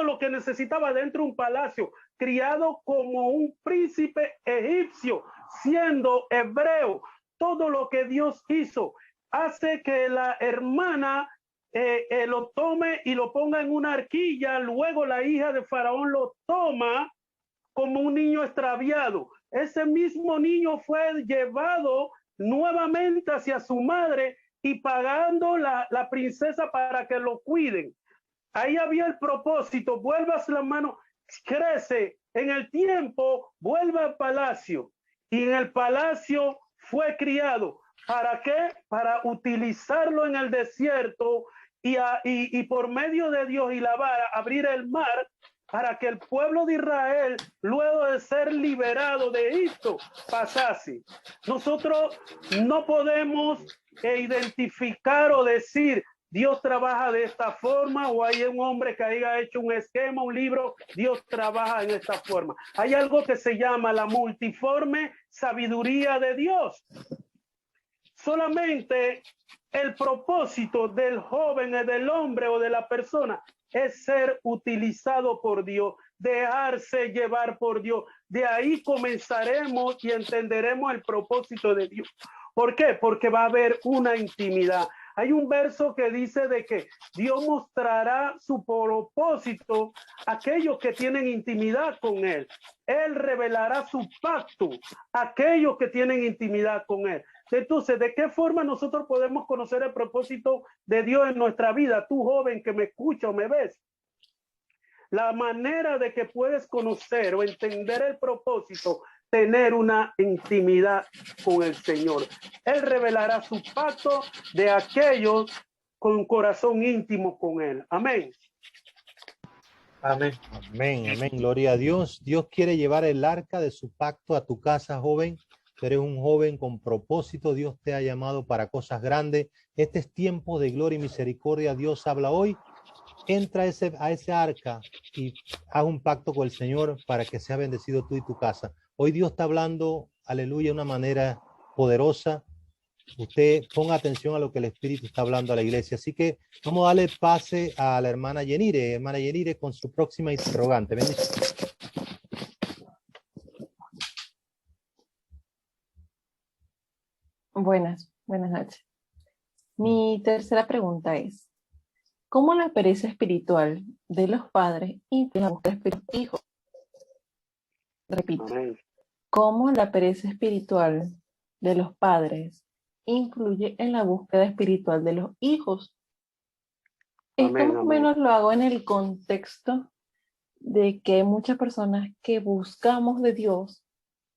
lo que necesitaba dentro de un palacio, criado como un príncipe egipcio, siendo hebreo. Todo lo que Dios hizo hace que la hermana lo tome y lo ponga en una arquilla. Luego la hija de Faraón lo toma como un niño extraviado. Ese mismo niño fue llevado nuevamente hacia su madre y pagando la princesa para que lo cuiden. Ahí había el propósito. Vuelvas la mano, crece en el tiempo, vuelve al palacio y en el palacio fue criado. ¿Para qué? Para utilizarlo en el desierto y por medio de Dios y la vara abrir el mar para que el pueblo de Israel, luego de ser liberado de Egipto, pasase. Nosotros no podemos identificar o decir, Dios trabaja de esta forma, o hay un hombre que haya hecho un esquema, un libro, Dios trabaja en esta forma. Hay algo que se llama la multiforme sabiduría de Dios. Solamente el propósito del joven, del hombre o de la persona es ser utilizado por Dios, dejarse llevar por Dios. De ahí comenzaremos y entenderemos el propósito de Dios. ¿Por qué? Porque va a haber una intimidad. Hay un verso que dice de que Dios mostrará su propósito a aquellos que tienen intimidad con Él. Él revelará su pacto a aquellos que tienen intimidad con Él. Entonces, ¿de qué forma nosotros podemos conocer el propósito de Dios en nuestra vida? Tú, joven, que me escucha o me ves. La manera de que puedes conocer o entender el propósito, tener una intimidad con el Señor. Él revelará su pacto de aquellos con corazón íntimo con Él. Amén. Amén. Amén, amén. Gloria a Dios. Dios quiere llevar el arca de su pacto a tu casa, joven. Tú eres un joven con propósito. Dios te ha llamado para cosas grandes. Este es tiempo de gloria y misericordia. Dios habla hoy. Entra a ese arca y haz un pacto con el Señor para que sea bendecido tú y tu casa. Hoy Dios está hablando, aleluya, de una manera poderosa. Usted ponga atención a lo que el Espíritu está hablando a la iglesia. Así que vamos a darle pase a la hermana Yenire. Hermana Yenire, con su próxima interrogante. Bendición. Buenas noches. Mi tercera pregunta es, ¿cómo la pereza espiritual de los padres influye en la búsqueda espiritual de los hijos? Repito, ¿cómo la pereza espiritual de los padres influye en la búsqueda espiritual de los hijos? Esto más o menos lo hago en el contexto de que hay muchas personas que buscamos de Dios,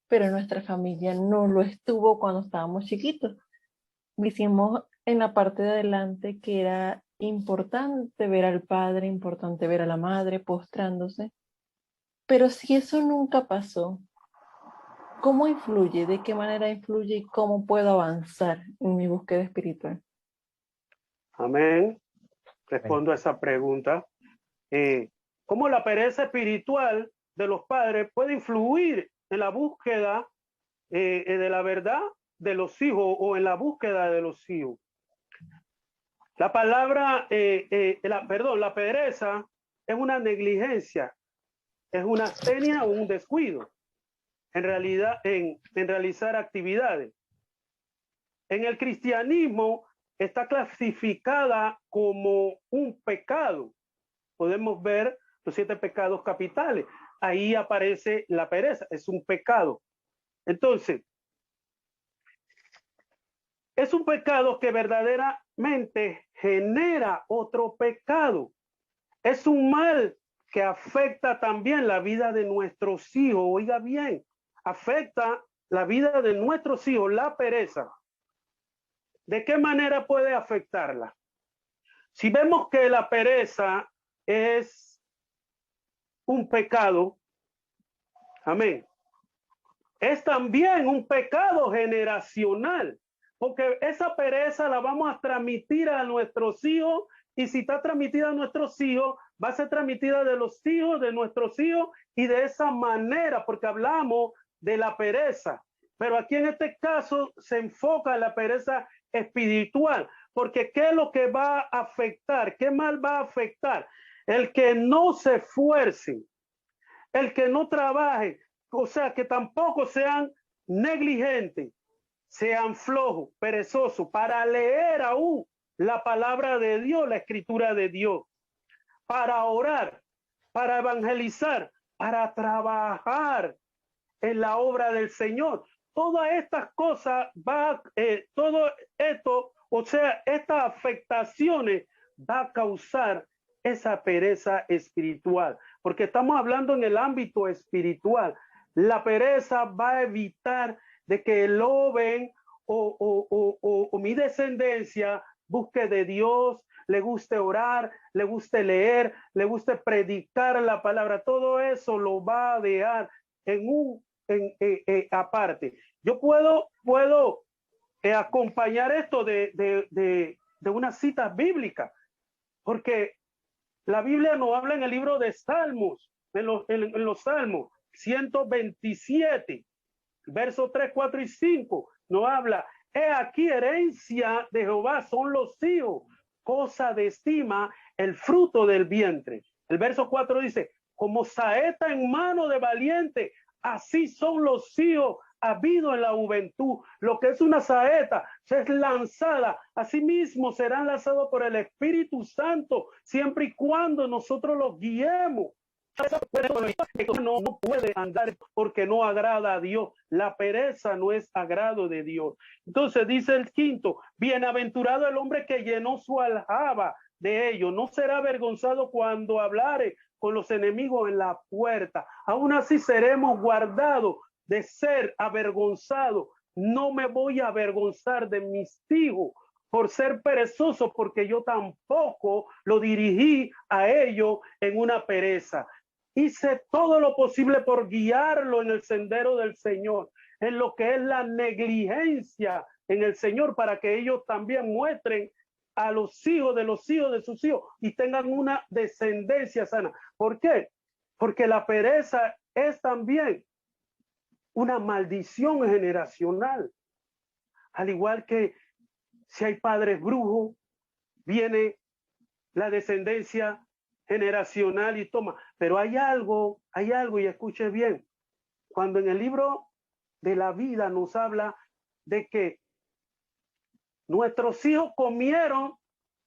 pero nuestra familia no lo estuvo cuando estábamos chiquitos. Hicimos en la parte de adelante que era importante ver al padre, importante ver a la madre postrándose, pero si eso nunca pasó, ¿cómo influye? ¿De qué manera influye? ¿Y cómo puedo avanzar en mi búsqueda espiritual? Amén. Respondo a esa pregunta. ¿Cómo la pereza espiritual de los padres puede influir en la búsqueda de la verdad de los hijos o en la búsqueda de los hijos? La palabra, la pereza es una negligencia, es una astenia o un descuido en realidad en realizar actividades. En el cristianismo está clasificada como un pecado. Podemos ver los 7 pecados capitales. Ahí aparece la pereza, es un pecado. Entonces, es un pecado que verdaderamente genera otro pecado. Es un mal que afecta también la vida de nuestros hijos. Oiga bien, afecta la vida de nuestros hijos, la pereza. ¿De qué manera puede afectarla? Si vemos que la pereza es un pecado, amén, es también un pecado generacional, porque esa pereza la vamos a transmitir a nuestros hijos, y si está transmitida a nuestros hijos, va a ser transmitida de los hijos de nuestros hijos, y de esa manera, porque hablamos de la pereza, pero aquí en este caso se enfoca en la pereza espiritual, porque ¿qué es lo que va a afectar? ¿Qué mal va a afectar? El que no se esfuerce, el que no trabaje, o sea, que tampoco sean negligentes, sean flojos, perezosos, para leer aún la palabra de Dios, la escritura de Dios, para orar, para evangelizar, para trabajar en la obra del Señor. Todas estas cosas todo esto, o sea, estas afectaciones va a causar esa pereza espiritual, porque estamos hablando en el ámbito espiritual. La pereza va a evitar de que el joven o mi descendencia busque de Dios, le guste orar, le guste leer, le guste predicar la palabra, todo eso lo va a dejar aparte. Yo puedo acompañar esto de unas citas bíblicas, porque la Biblia nos habla en el libro de Salmos, en los Salmos 127, versos 3, 4 y 5, nos habla: he aquí, herencia de Jehová son los hijos, cosa de estima el fruto del vientre. El verso 4 dice: como saeta en mano de valiente, así son los hijos habido en la juventud. Lo que es una saeta es lanzada, asimismo serán lanzados por el Espíritu Santo, siempre y cuando nosotros los guiemos. No puede andar porque no agrada a Dios. La pereza no es agrado de Dios. Entonces dice el quinto: bienaventurado el hombre que llenó su aljaba de ellos, no será avergonzado cuando hablare con los enemigos en la puerta. Aún así seremos guardados de ser avergonzados. No me voy a avergonzar de mis hijos por ser perezoso, porque yo tampoco lo dirigí a ellos en una pereza. Hice todo lo posible por guiarlo en el sendero del Señor, en lo que es la negligencia en el Señor, para que ellos también muestren a los hijos de sus hijos y tengan una descendencia sana. ¿Por qué? Porque la pereza es también una maldición generacional. Al igual que si hay padres brujos, viene la descendencia generacional y toma. Pero hay algo, y escuche bien, cuando en el libro de la vida nos habla de que nuestros hijos comieron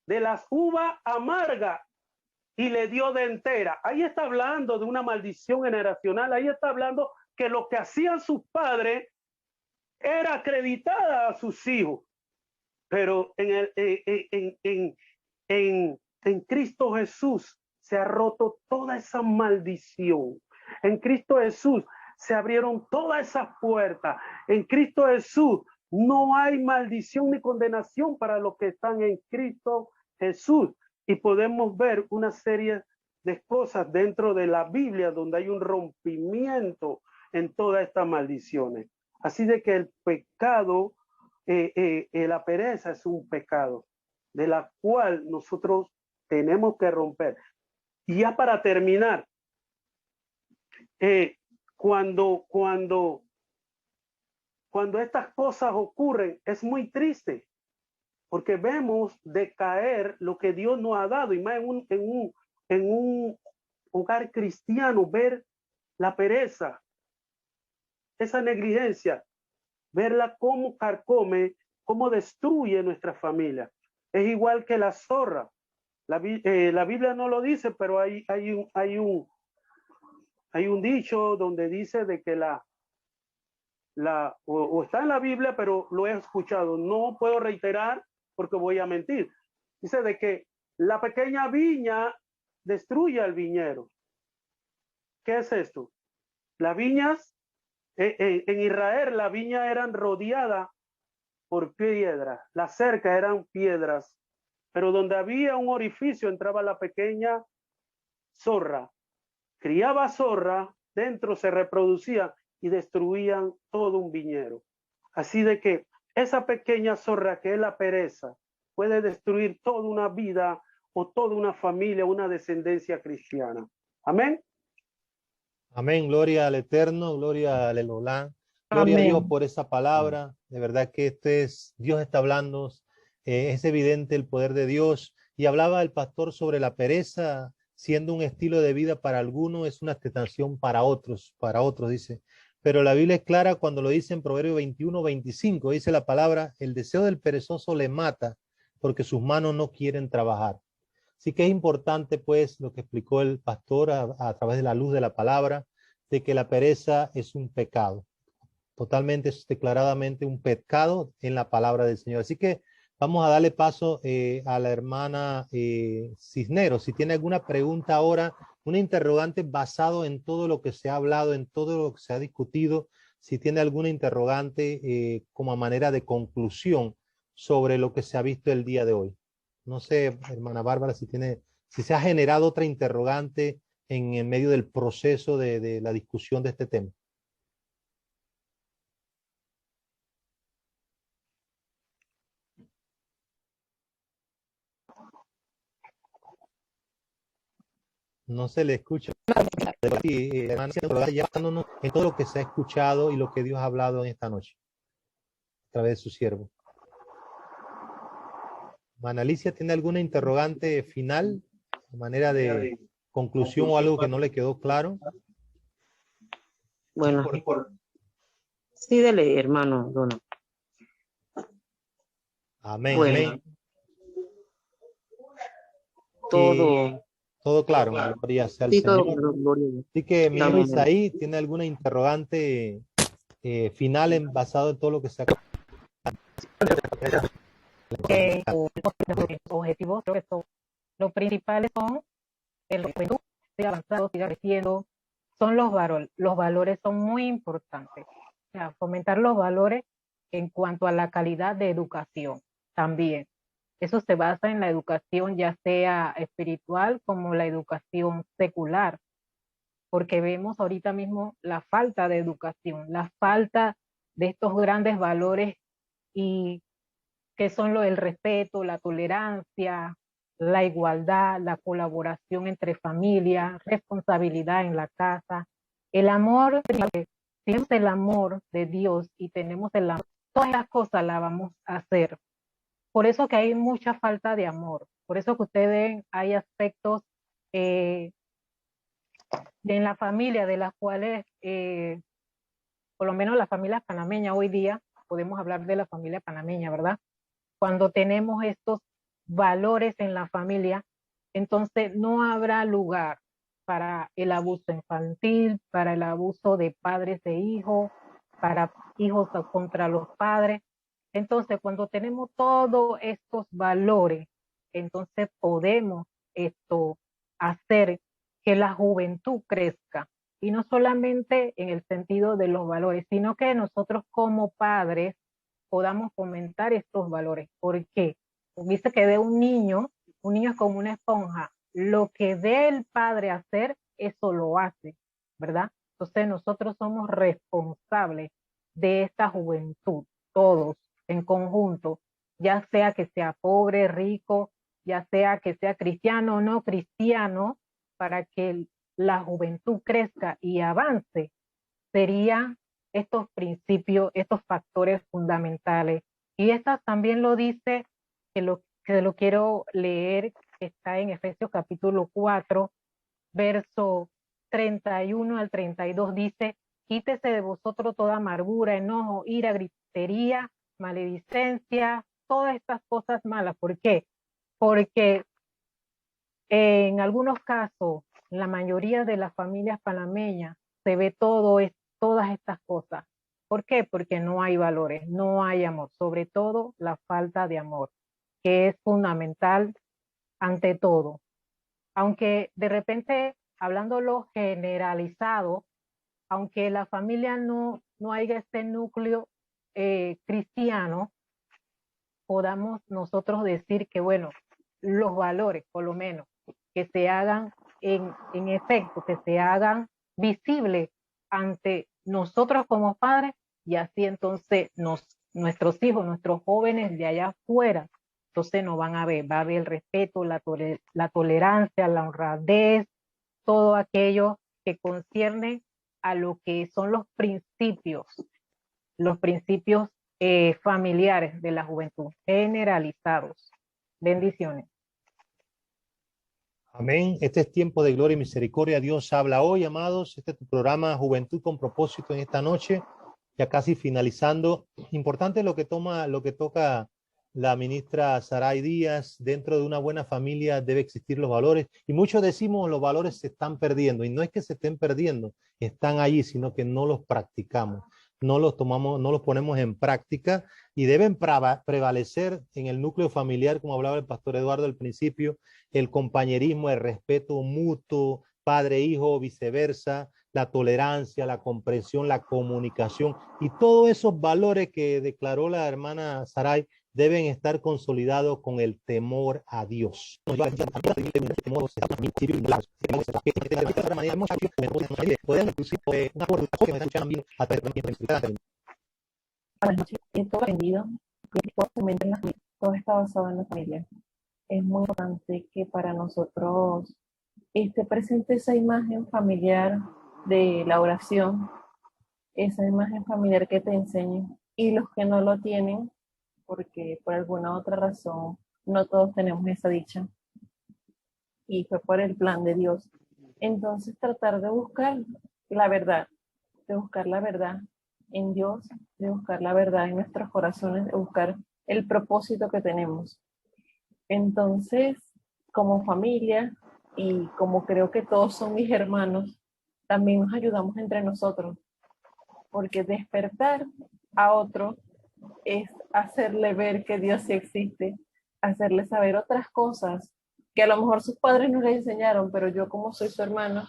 de las uvas amargas y le dio de entera. Ahí está hablando de una maldición generacional. Ahí está hablando que lo que hacían sus padres era acreditada a sus hijos. Pero en Cristo Jesús se ha roto toda esa maldición. En Cristo Jesús se abrieron todas esas puertas. En Cristo Jesús no hay maldición ni condenación para los que están en Cristo Jesús. Y podemos ver una serie de cosas dentro de la Biblia donde hay un rompimiento en todas estas maldiciones. Así de que el pecado, la pereza es un pecado de la cual nosotros tenemos que romper. Y ya para terminar, cuando estas cosas ocurren, es muy triste, porque vemos decaer lo que Dios nos ha dado, y más en un hogar cristiano, ver la pereza, esa negligencia, verla cómo carcome, cómo destruye nuestra familia. Es igual que la zorra. La Biblia no lo dice, pero hay un dicho donde dice de que o está en la Biblia, pero lo he escuchado. No puedo reiterar porque voy a mentir. Dice de que la pequeña viña destruye al viñero. ¿Qué es esto? Las viñas, en Israel, las viñas eran rodeadas por piedras. Las cercas eran piedras, pero donde había un orificio entraba la pequeña zorra. Criaba zorra, dentro se reproducía y destruían todo un viñero. Así de que esa pequeña zorra, que es la pereza, puede destruir toda una vida o toda una familia, una descendencia cristiana. Amén. Amén. Gloria al Eterno, gloria al Elolá. Gloria Amén. a Dios por esa palabra. De verdad que Dios está hablando. Es evidente el poder de Dios. Y hablaba el pastor sobre la pereza, siendo un estilo de vida para algunos, es una tentación para otros, dice. Pero la Biblia es clara cuando lo dice en Proverbios 21:25, dice la palabra: el deseo del perezoso le mata, porque sus manos no quieren trabajar. Así que es importante, pues, lo que explicó el pastor a través de la luz de la palabra, de que la pereza es un pecado. Totalmente, es declaradamente un pecado en la palabra del Señor. Así que vamos a darle paso a la hermana Cisneros. Si tiene alguna pregunta ahora, una interrogante basado en todo lo que se ha hablado, en todo lo que se ha discutido, si tiene alguna interrogante como a manera de conclusión sobre lo que se ha visto el día de hoy. No sé, hermana Bárbara, si se ha generado otra interrogante en medio del proceso de la discusión de este tema. No se le escucha. Hermana, llevándonos en todo lo que se ha escuchado y lo que Dios ha hablado en esta noche a través de su siervo. Hermana Alicia, ¿tiene alguna interrogante final, de manera de conclusión o algo que no le quedó claro? Bueno, sí, dele, hermano Dono. Amén, Bueno, amén. Todo claro, gloria sea al sí, todo, Señor. gloria a Dios. Así que mi hijo Amén. Isaí, ¿tiene alguna interrogante final basado en todo lo que se ha... Los objetivos, creo que son los principales son el juventud, siga avanzando, siga creciendo, son los valores. Los valores son muy importantes. O sea, fomentar los valores en cuanto a la calidad de educación también. Eso se basa en la educación ya sea espiritual como la educación secular, porque vemos ahorita mismo la falta de educación, la falta de estos grandes valores y que son el respeto, la tolerancia, la igualdad, la colaboración entre familias, responsabilidad en la casa, el amor. Si tenemos el amor de Dios y tenemos el amor, todas las cosas las vamos a hacer. Por eso que hay mucha falta de amor, por eso que ustedes ven, hay aspectos en la familia de las cuales, por lo menos la familia panameña hoy día, podemos hablar de la familia panameña, ¿verdad? Cuando tenemos estos valores en la familia, entonces no habrá lugar para el abuso infantil, para el abuso de padres e hijos, para hijos contra los padres. Entonces, cuando tenemos todos estos valores, entonces podemos hacer que la juventud crezca. Y no solamente en el sentido de los valores, sino que nosotros como padres podamos fomentar estos valores. ¿Por qué? Dice que de un niño es como una esponja. Lo que ve el padre hacer, eso lo hace, ¿verdad? Entonces nosotros somos responsables de esta juventud, todos en conjunto, ya sea que sea pobre, rico, ya sea que sea cristiano o no cristiano, para que la juventud crezca y avance, serían estos principios, estos factores fundamentales. Y esta también lo dice, que lo quiero leer, que está en Efesios capítulo 4, verso 31 al 32, dice: quítese de vosotros toda amargura, enojo, ira, gritería, maledicencia, todas estas cosas malas. ¿Por qué? Porque en algunos casos, en la mayoría de las familias panameñas, se ve todas estas cosas. ¿Por qué? Porque no hay valores, no hay amor, sobre todo la falta de amor, que es fundamental ante todo. Aunque de repente, hablándolo generalizado, aunque la familia no haya este núcleo cristiano, podamos nosotros decir que, bueno, los valores, por lo menos, que se hagan en efecto, que se hagan visibles ante nosotros como padres, y así entonces nuestros hijos, nuestros jóvenes de allá afuera, entonces nos van a ver, va a haber el respeto, la tolerancia, la honradez, todo aquello que concierne a lo que son los principios familiares de la juventud, generalizados. Bendiciones. Amén. Este es tiempo de gloria y misericordia. Dios habla hoy, amados. Este es tu programa Juventud con Propósito en esta noche, ya casi finalizando. Importante lo que toca la ministra Saray Díaz. Dentro de una buena familia debe existir los valores. Y muchos decimos los valores se están perdiendo. Y no es que se estén perdiendo, están allí, sino que no los practicamos. No los tomamos, no los ponemos en práctica y deben prevalecer en el núcleo familiar, como hablaba el pastor Eduardo al principio, el compañerismo, el respeto mutuo, padre-hijo, viceversa, la tolerancia, la comprensión, la comunicación y todos esos valores que declaró la hermana Sarai deben estar consolidados con el temor a Dios. Todo aprendido, todo está basado en la familia. Es muy importante que para nosotros esté presente esa imagen familiar de la oración, esa imagen familiar que te enseñen, y los que no lo tienen, porque por alguna otra razón no todos tenemos esa dicha, y fue por el plan de Dios. Entonces tratar de buscar la verdad, en Dios, de buscar la verdad en nuestros corazones, de buscar el propósito que tenemos. Entonces, como familia, y como creo que todos son mis hermanos, también nos ayudamos entre nosotros, porque despertar a otro es hacerle ver que Dios sí existe, hacerle saber otras cosas que a lo mejor sus padres no le enseñaron, pero yo, como soy su hermano,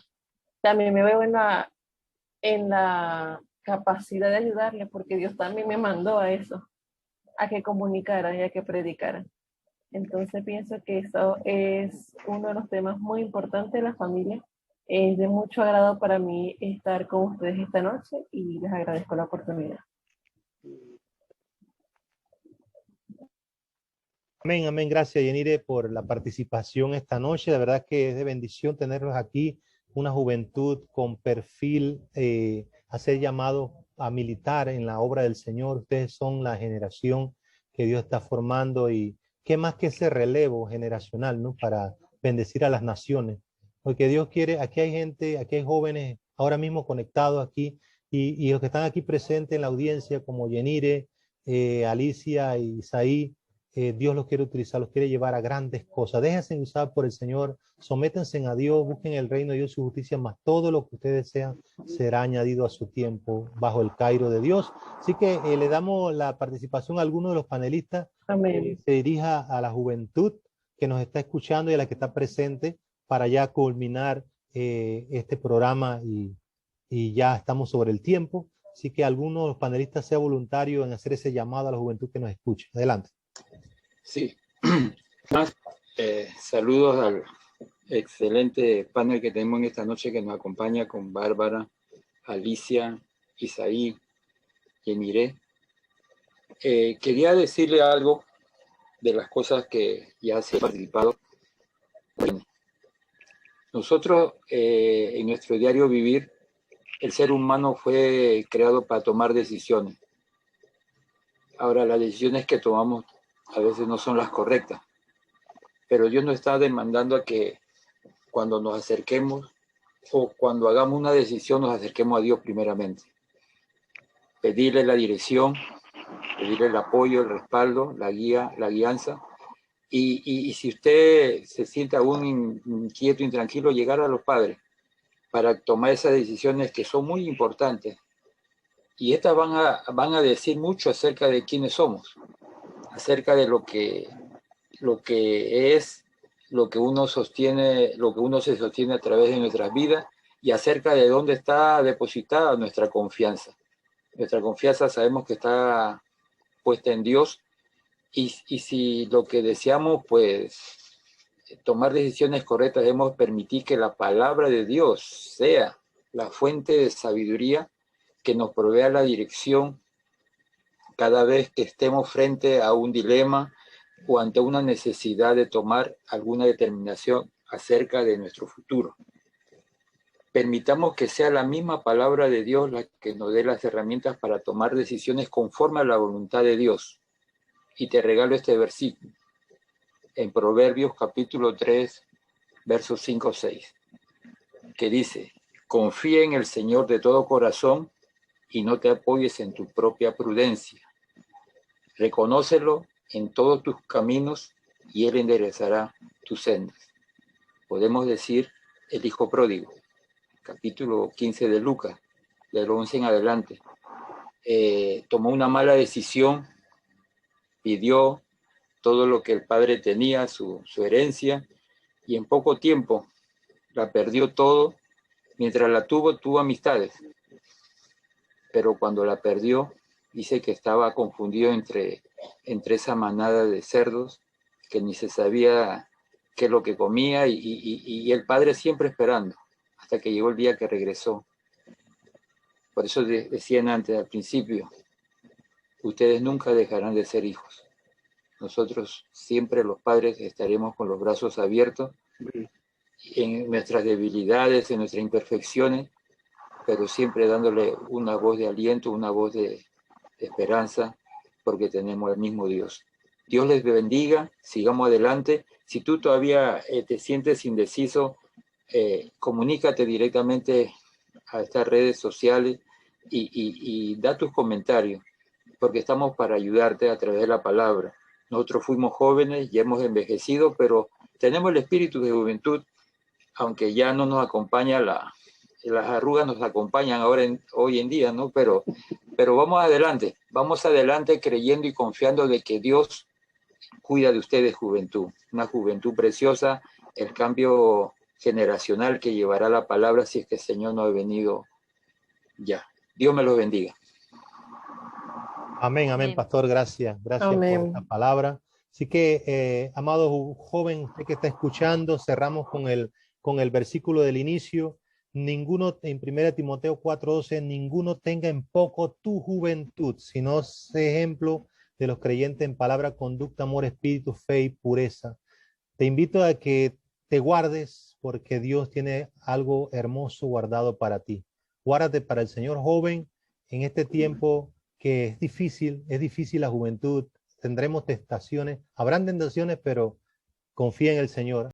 también me veo en la capacidad de ayudarle, porque Dios también me mandó a eso, a que comunicara y a que predicara. Entonces pienso que eso es uno de los temas muy importantes de la familia. Es de mucho agrado para mí estar con ustedes esta noche y les agradezco la oportunidad. Amén, amén. Gracias, Yenire, por la participación esta noche. La verdad que es de bendición tenerlos aquí, una juventud con perfil a ser llamado a militar en la obra del Señor. Ustedes son la generación que Dios está formando y qué más que ese relevo generacional, ¿no? Para bendecir a las naciones. Porque Dios quiere, aquí hay gente, aquí hay jóvenes ahora mismo conectados aquí y los que están aquí presentes en la audiencia como Yenire, Alicia y Isaí. Dios los quiere utilizar, los quiere llevar a grandes cosas. Déjense usar por el Señor, sométense a Dios, busquen el reino de Dios y su justicia, más todo lo que ustedes desean será añadido a su tiempo bajo el cairo de Dios. Así que le damos la participación a alguno de los panelistas. Se dirija a la juventud que nos está escuchando y a la que está presente para ya culminar este programa y ya estamos sobre el tiempo. Así que alguno de los panelistas sea voluntario en hacer ese llamado a la juventud que nos escuche. Adelante. Sí, saludos al excelente panel que tenemos en esta noche que nos acompaña con Bárbara, Alicia, Isaí y Yenire. Quería decirle algo de las cosas que ya se han participado. Bueno, nosotros en nuestro diario vivir, el ser humano fue creado para tomar decisiones. Ahora, las decisiones que tomamos a veces no son las correctas, pero Dios nos está demandando a que cuando nos acerquemos o cuando hagamos una decisión nos acerquemos a Dios primeramente. Pedirle la dirección, pedirle el apoyo, el respaldo, la guía, la guianza. Y si usted se siente aún inquieto, intranquilo, llegar a los padres para tomar esas decisiones que son muy importantes. Y estas van a decir mucho acerca de quiénes somos, acerca de lo que es, lo que uno sostiene, lo que uno se sostiene a través de nuestras vidas y acerca de dónde está depositada nuestra confianza. Nuestra confianza sabemos que está puesta en Dios y si lo que deseamos, pues, tomar decisiones correctas, debemos permitir que la palabra de Dios sea la fuente de sabiduría que nos provea la dirección cada vez que estemos frente a un dilema o ante una necesidad de tomar alguna determinación acerca de nuestro futuro. Permitamos que sea la misma palabra de Dios la que nos dé las herramientas para tomar decisiones conforme a la voluntad de Dios. Y te regalo este versículo en Proverbios capítulo 3, versos 5-6, que dice: confía en el Señor de todo corazón y no te apoyes en tu propia prudencia. Reconócelo en todos tus caminos y Él enderezará tus sendas. Podemos decir el hijo pródigo, capítulo 15 de Lucas, del 11 en adelante. Tomó una mala decisión, pidió todo lo que el padre tenía, su herencia, y en poco tiempo la perdió todo Mientras la tuvo amistades, pero cuando la perdió, dice que estaba confundido entre esa manada de cerdos, que ni se sabía qué es lo que comía, y el padre siempre esperando, hasta que llegó el día que regresó. Por eso decían antes, al principio, ustedes nunca dejarán de ser hijos. Nosotros siempre, los padres, estaremos con los brazos abiertos en nuestras debilidades, en nuestras imperfecciones, pero siempre dándole una voz de aliento, una voz de esperanza, porque tenemos el mismo Dios. Dios les bendiga, sigamos adelante. Si tú todavía te sientes indeciso, comunícate directamente a estas redes sociales y da tus comentarios, porque estamos para ayudarte a través de la palabra. Nosotros fuimos jóvenes, ya hemos envejecido, pero tenemos el espíritu de juventud, aunque ya no nos acompaña las arrugas nos acompañan hoy en día, ¿no? Pero vamos adelante creyendo y confiando de que Dios cuida de ustedes, juventud, una juventud preciosa, el cambio generacional que llevará la palabra si es que el Señor no ha venido ya. Dios me los bendiga. Amén, amén, pastor, gracias Amén. por esta palabra. Así que, amado joven, usted que está escuchando, cerramos con el versículo del inicio. Ninguno, en 1 Timoteo 4:12, ninguno tenga en poco tu juventud, sino sé ejemplo de los creyentes en palabra, conducta, amor, espíritu, fe y pureza. Te invito a que te guardes, porque Dios tiene algo hermoso guardado para ti. Guárdate para el Señor, joven, en este tiempo que es difícil la juventud. Tendremos tentaciones, habrán tentaciones, pero confía en el Señor.